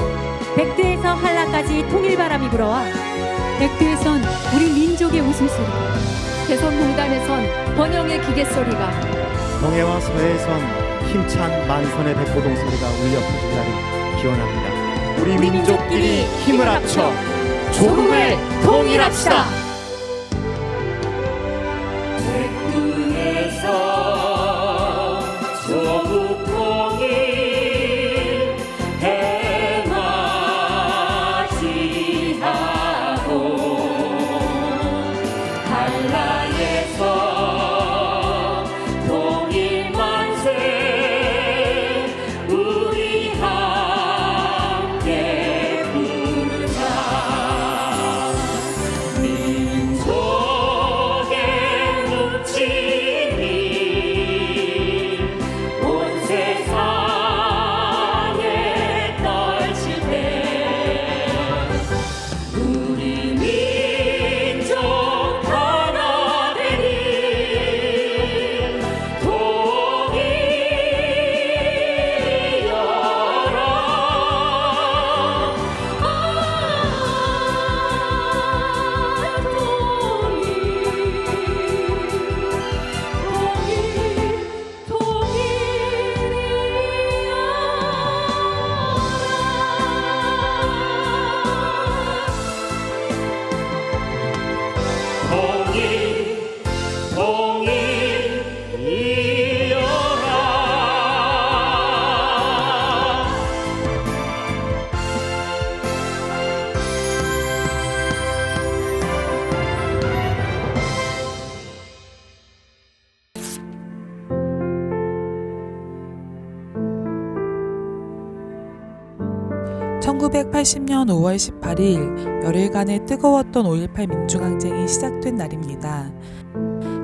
백두에서 한라까지 통일바람이 불어와 백두에선 우리 민족의 웃음소리, 개성공단에선 번영의 기계소리가, 동해와 서해에선 힘찬 만선의 백고동 소리가 울려 퍼질 날이 기원합니다. 우리 민족끼리 힘을 합쳐 조국을 통일합시다. 백두에서 조국 통일 해맞이하고 한라에서 통일 만세 우리 함께 부르자. 민족의 묻힘이 온 세상에 1980년 5월 18일 열흘간의 뜨거웠던 5.18 민중항쟁이 시작된 날입니다.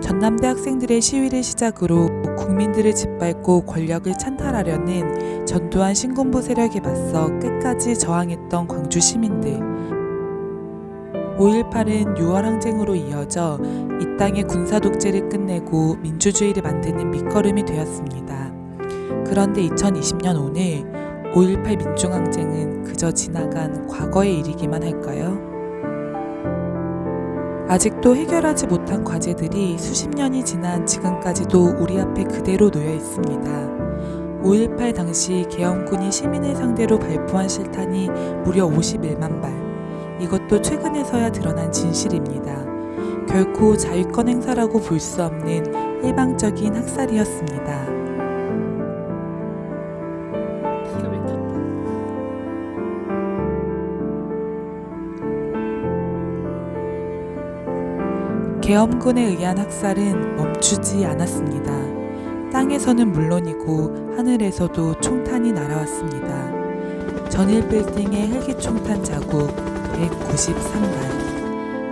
전남대 학생들의 시위를 시작으로 국민들을 짓밟고 권력을 찬탈하려는 전두환 신군부 세력에 맞서 끝까지 저항했던 광주 시민들. 5.18은 6월 항쟁으로 이어져 이 땅의 군사 독재를 끝내고 민주주의를 만드는 밑거름이 되었습니다. 그런데 2020년 오늘 5.18 민중항쟁은 그저 지나간 과거의 일이기만 할까요? 아직도 해결하지 못한 과제들이 수십 년이 지난 지금까지도 우리 앞에 그대로 놓여 있습니다. 5.18 당시 계엄군이 시민을 상대로 발포한 실탄이 무려 51만 발. 이것도 최근에서야 드러난 진실입니다. 결코 자유권 행사라고 볼 수 없는 일방적인 학살이었습니다. 계엄군에 의한 학살은 멈추지 않았습니다. 땅에서는 물론이고 하늘에서도 총탄이 날아왔습니다. 전일 빌딩의 헬기 총탄 자국 193발.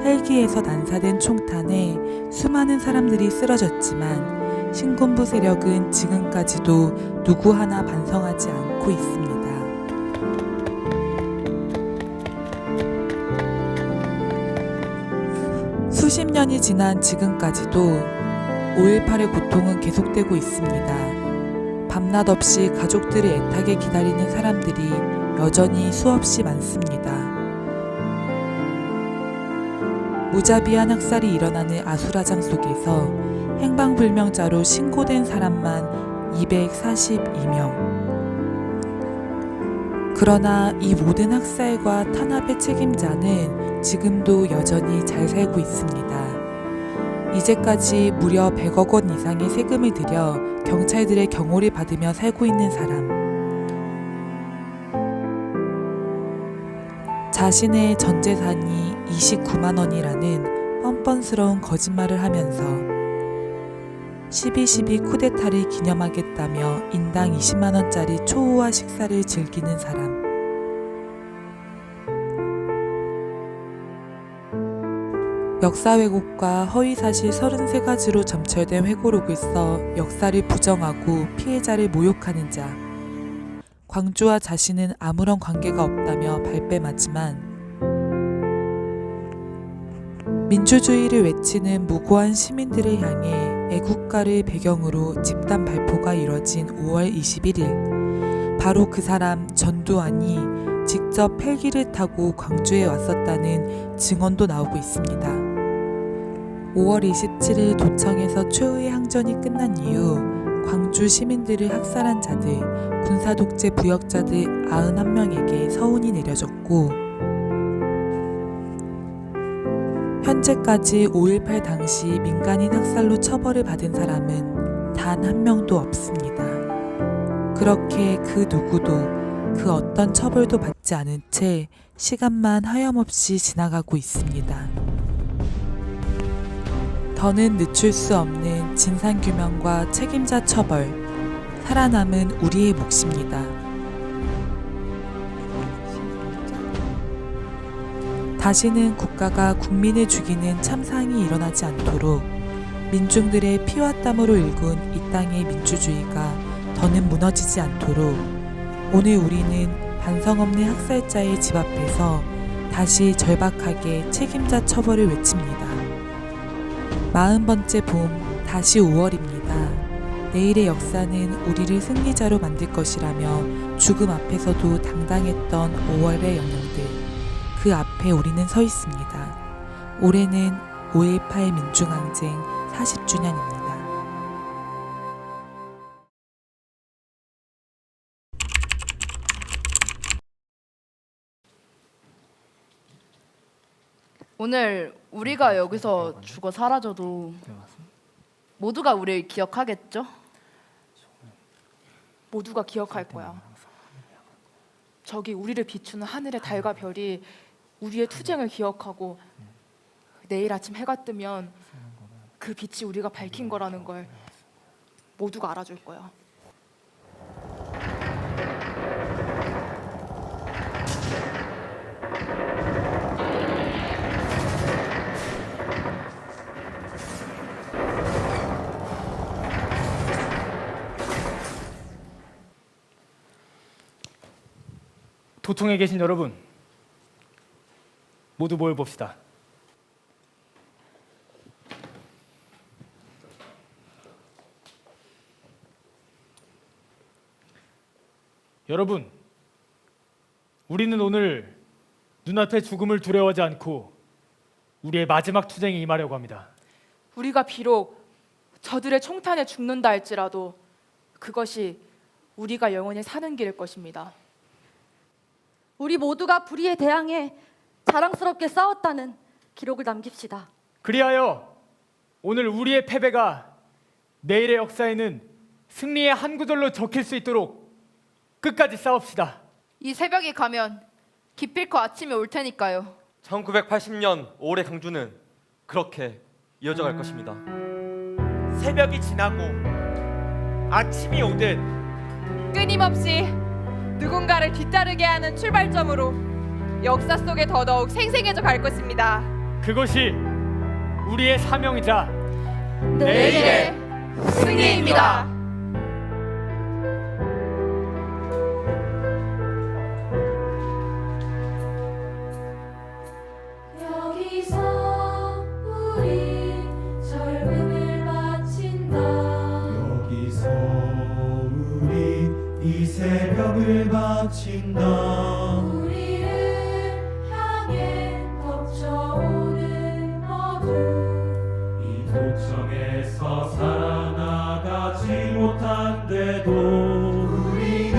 헬기에서 난사된 총탄에 수많은 사람들이 쓰러졌지만 신군부 세력은 지금까지도 누구 하나 반성하지 않고 있습니다. 수십 년이 지난 지금까지도 5.18의 고통은 계속되고 있습니다. 밤낮 없이 가족들을 애타게 기다리는 사람들이 여전히 수없이 많습니다. 무자비한 학살이 일어나는 아수라장 속에서 행방불명자로 신고된 사람만 242명. 그러나 이 모든 학살과 탄압의 책임자는 지금도 여전히 잘 살고 있습니다. 이제까지 무려 100억 원 이상의 세금을 들여 경찰들의 경호를 받으며 살고 있는 사람. 자신의 전 재산이 29만 원이라는 뻔뻔스러운 거짓말을 하면서 12.12 쿠데타를 기념하겠다며 인당 20만 원짜리 초호화 식사를 즐기는 사람. 역사 왜곡과 허위사실 33가지로 점철된 회고록을 써 역사를 부정하고 피해자를 모욕하는 자. 광주와 자신은 아무런 관계가 없다며 발뺌하지만 민주주의를 외치는 무고한 시민들을 향해 애국가를 배경으로 집단 발포가 이뤄진 5월 21일. 바로 그 사람 전두환이 직접 헬기를 타고 광주에 왔었다는 증언도 나오고 있습니다. 5월 27일 도청에서 최후의 항전이 끝난 이후 광주 시민들을 학살한 자들, 군사독재 부역자들 91명에게 서훈이 내려졌고 현재까지 5.18 당시 민간인 학살로 처벌을 받은 사람은 단 한 명도 없습니다. 그렇게 그 누구도 그 어떤 처벌도 받지 않은 채 시간만 하염없이 지나가고 있습니다. 더는 늦출 수 없는 진상규명과 책임자 처벌, 살아남은 우리의 몫입니다. 다시는 국가가 국민을 죽이는 참상이 일어나지 않도록 민중들의 피와 땀으로 일군 이 땅의 민주주의가 더는 무너지지 않도록 오늘 우리는 반성 없는 학살자의 집 앞에서 다시 절박하게 책임자 처벌을 외칩니다. 40번째 봄, 다시 5월입니다. 내일의 역사는 우리를 승리자로 만들 것이라며 죽음 앞에서도 당당했던 5월의 영웅들. 그 앞에 우리는 서 있습니다. 올해는 5.18 민중항쟁 40주년입니다. 오늘 우리가 여기서 죽어 사라져도 모두가 우리를 기억하겠죠? 모두가 기억할 거야. 저기 우리를 비추는 하늘의 달과 별이 우리의 투쟁을 기억하고 내일 아침 해가 뜨면 그 빛이 우리가 밝힌 거라는 걸 모두가 알아줄 거야. 도청에 계신 여러분, 모두 모여봅시다. 여러분, 우리는 오늘 눈앞의 죽음을 두려워하지 않고 우리의 마지막 투쟁에 임하려고 합니다. 우리가 비록 저들의 총탄에 죽는다 할지라도 그것이 우리가 영원히 사는 길일 것입니다. 우리 모두가 불의에 대항해 자랑스럽게 싸웠다는 기록을 남깁시다. 그리하여 오늘 우리의 패배가 내일의 역사에는 승리의 한 구절로 적힐 수 있도록 끝까지 싸웁시다. 이 새벽이 가면 기필코 아침이 올 테니까요. 1980년 5월의 강주는 그렇게 이어져 갈 것입니다. 새벽이 지나고 아침이 오듯 끊임없이 누군가를 뒤따르게 하는 출발점으로 역사 속에 더더욱 생생해져 갈 것입니다. 그것이 우리의 사명이자 내일의 승리입니다. 여기서 우리 젊음을 바친다. 여기서 우리 이 새벽을 바친다. 우리를 향해 덮쳐오는 어둠. 이 도청에서 살아나가지 못한데도 우리는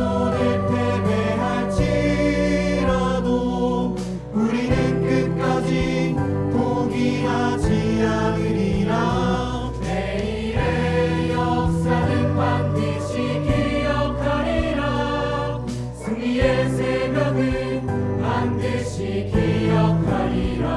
오늘 패배할지라도 우리는 끝까지 포기하지 않으리라. 내일의 역사는 반드시 기억하리라. 승리의 새벽은 반드시 기억하리라.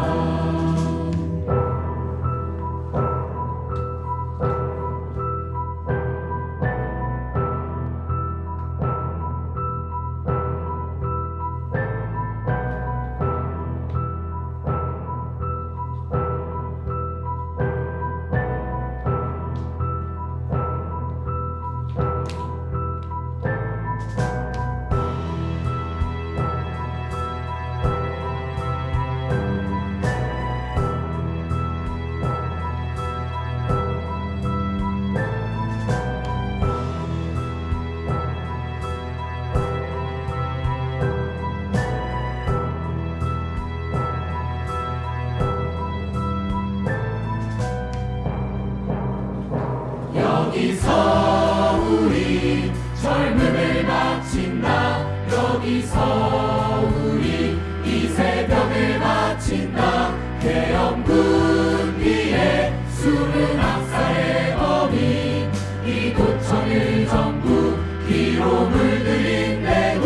여기서 우리 젊음을 바친다. 여기서 우리 이 새벽을 바친다. 계엄군 위에 수많은 학살의 범인 이 도청을 전부 피로 물들인대도.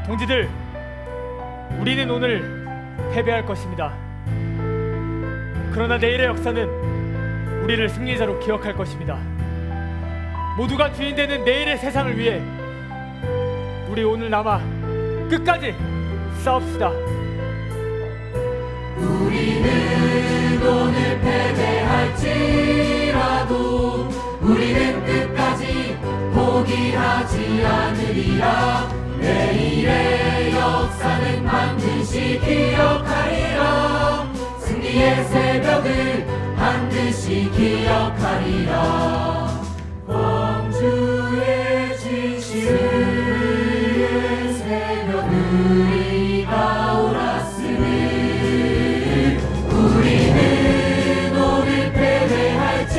동지들, 우리는 오늘 패배할 것입니다. 그러나 내일의 역사는 우리를 승리자로 기억할 것입니다. 모두가 주인되는 내일의 세상을 위해 우리 오늘 남아 끝까지 싸웁시다. 우리는 오늘 패배할지라도 우리는 끝까지 포기하지 않으리라. 내일의 역사는 반드시 기억하리라. 승리의 새벽을 반드시 기억하리라. 광주의 진실의 새벽 우리가 옳았으니 우리는 오늘 패배할지라도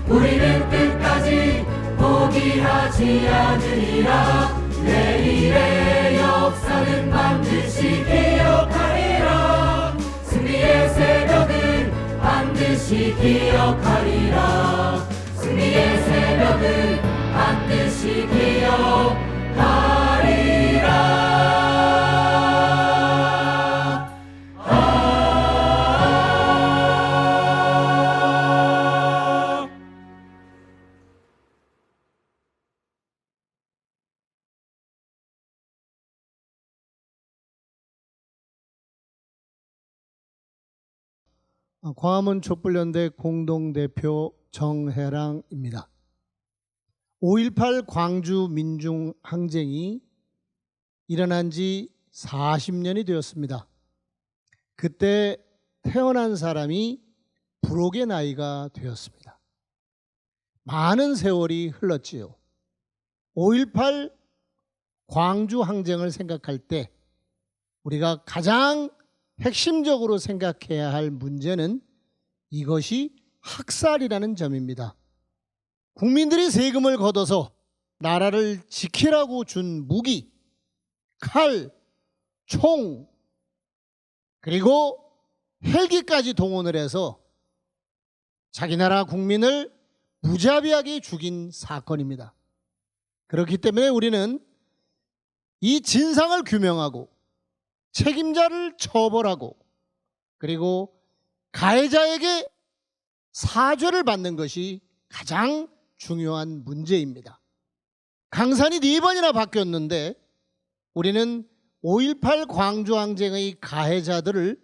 우리는 끝까지 포기하지 않으리라. 내일의 역사는 반드시 기억하리라. 승리의 새벽을 반드시 기억하리라. 승리의 새벽을 반드시 기억하리라. 광화문 촛불연대 공동대표 정혜랑입니다. 5.18 광주 민중항쟁이 일어난 지 40년이 되었습니다. 그때 태어난 사람이 불혹의 나이가 되었습니다. 많은 세월이 흘렀지요. 5.18 광주 항쟁을 생각할 때 우리가 가장 핵심적으로 생각해야 할 문제는 이것이 학살이라는 점입니다. 국민들이 세금을 걷어서 나라를 지키라고 준 무기, 칼, 총, 그리고 헬기까지 동원을 해서 자기 나라 국민을 무자비하게 죽인 사건입니다. 그렇기 때문에 우리는 이 진상을 규명하고 책임자를 처벌하고 그리고 가해자에게 사죄를 받는 것이 가장 중요한 문제입니다. 강산이 4번이나 바뀌었는데 우리는 5.18 광주항쟁의 가해자들을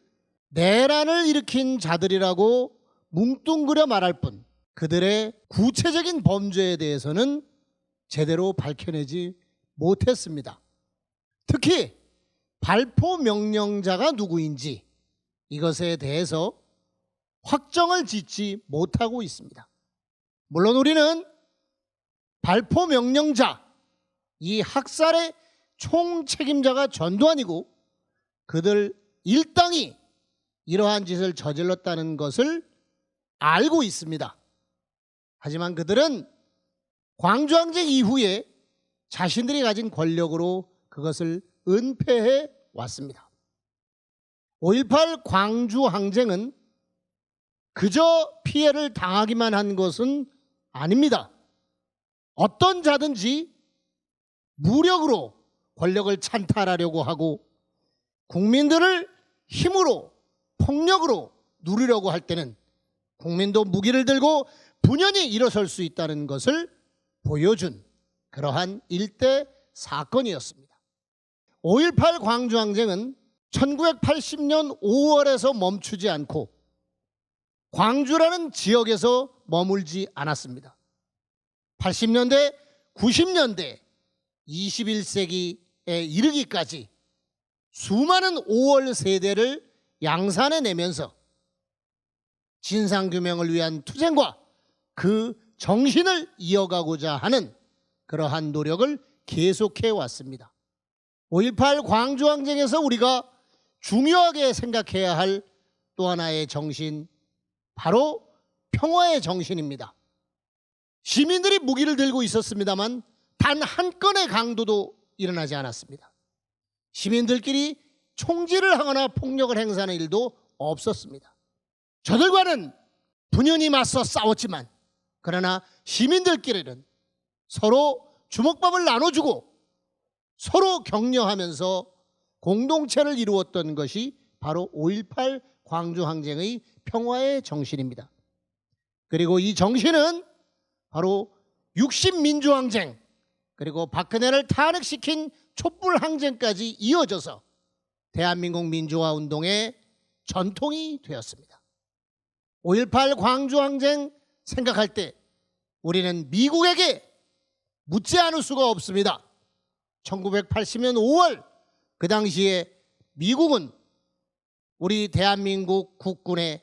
내란을 일으킨 자들이라고 뭉뚱그려 말할 뿐 그들의 구체적인 범죄에 대해서는 제대로 밝혀내지 못했습니다. 특히 발포 명령자가 누구인지 이것에 대해서 확정을 짓지 못하고 있습니다. 물론 우리는 발포 명령자, 이 학살의 총책임자가 전두환이고 그들 일당이 이러한 짓을 저질렀다는 것을 알고 있습니다. 하지만 그들은 광주항쟁 이후에 자신들이 가진 권력으로 그것을 은폐해 왔습니다. 5.18 광주항쟁은 그저 피해를 당하기만 한 것은 아닙니다. 어떤 자든지 무력으로 권력을 찬탈하려고 하고 국민들을 힘으로 폭력으로 누리려고 할 때는 국민도 무기를 들고 분연히 일어설 수 있다는 것을 보여준 그러한 일대 사건이었습니다. 5.18 광주항쟁은 1980년 5월에서 멈추지 않고 광주라는 지역에서 머물지 않았습니다. 80년대, 90년대, 21세기에 이르기까지 수많은 5월 세대를 양산해 내면서 진상규명을 위한 투쟁과 그 정신을 이어가고자 하는 그러한 노력을 계속해 왔습니다. 5.18 광주항쟁에서 우리가 중요하게 생각해야 할 또 하나의 정신, 바로 평화의 정신입니다. 시민들이 무기를 들고 있었습니다만 단 한 건의 강도도 일어나지 않았습니다. 시민들끼리 총질을 하거나 폭력을 행사하는 일도 없었습니다. 저들과는 분연히 맞서 싸웠지만 그러나 시민들끼리는 서로 주먹밥을 나눠주고 서로 격려하면서 공동체를 이루었던 것이 바로 5.18 광주항쟁의 평화의 정신입니다. 그리고 이 정신은 바로 60민주항쟁 그리고 박근혜를 탄핵시킨 촛불항쟁까지 이어져서 대한민국 민주화운동의 전통이 되었습니다. 5.18 광주항쟁 생각할 때 우리는 미국에게 묻지 않을 수가 없습니다. 1980년 5월 그 당시에 미국은 우리 대한민국 국군의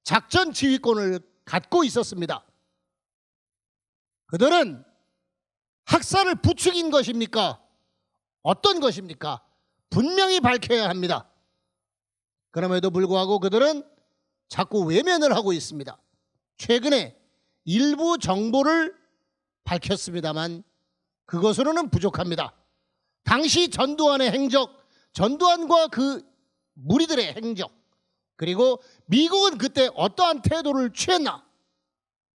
작전 지휘권을 갖고 있었습니다. 그들은 학살을 부추긴 것입니까? 어떤 것입니까? 분명히 밝혀야 합니다. 그럼에도 불구하고 그들은 자꾸 외면을 하고 있습니다. 최근에 일부 정보를 밝혔습니다만 그것으로는 부족합니다. 당시 전두환의 행적, 전두환과 그 무리들의 행적, 그리고 미국은 그때 어떠한 태도를 취했나,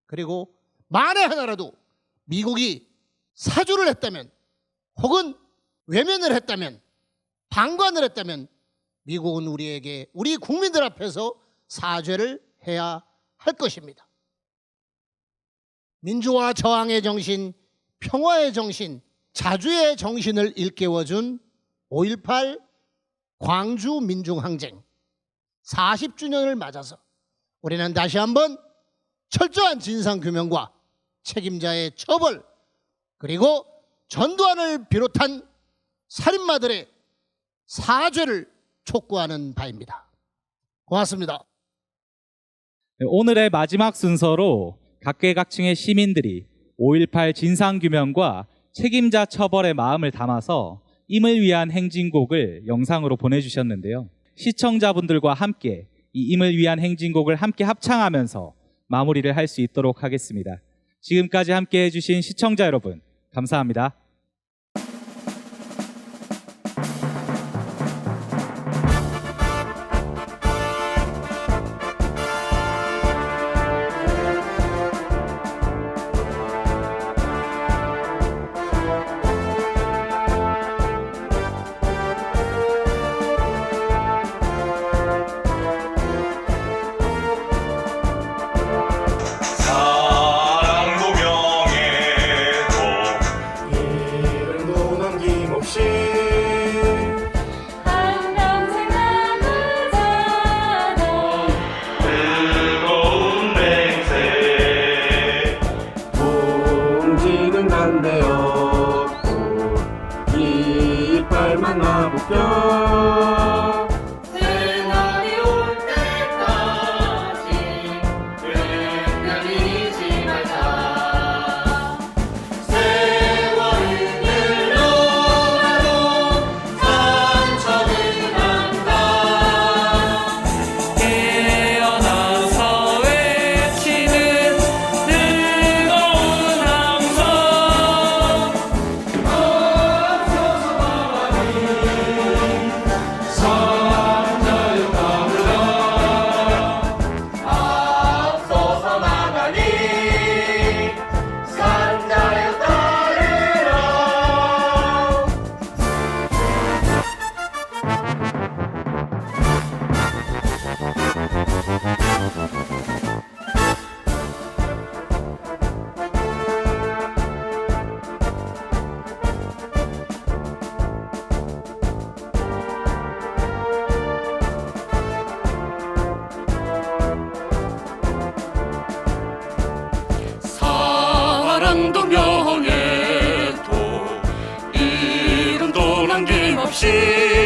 그리고 만에 하나라도 미국이 사주를 했다면 혹은 외면을 했다면 방관을 했다면 미국은 우리에게 우리 국민들 앞에서 사죄를 해야 할 것입니다. 민주화 저항의 정신, 평화의 정신, 자주의 정신을 일깨워준 5.18 광주 민중항쟁 40주년을 맞아서 우리는 다시 한번 철저한 진상규명과 책임자의 처벌, 그리고 전두환을 비롯한 살인마들의 사죄를 촉구하는 바입니다. 고맙습니다. 네, 오늘의 마지막 순서로 각계각층의 시민들이 5.18 진상규명과 책임자 처벌의 마음을 담아서 임을 위한 행진곡을 영상으로 보내주셨는데요. 시청자분들과 함께 이 임을 위한 행진곡을 함께 합창하면서 마무리를 할 수 있도록 하겠습니다. 지금까지 함께 해주신 시청자 여러분, 감사합니다. 사랑도 명예도 이름도 남김없이 한평생 나누자던 뜨거운 맹세 봉지는 담배였고 이빨만 나부껴 생활이 올 때까지 흔들리지 말자. 세월은 흘러가도 상처는 안 가. 깨어나서 외치는 뜨거운 함성 앞서서 나가니 상자여 따르라 앞서서 나가니 상자여 따르라. 사랑도 명예도 이름도 남김없이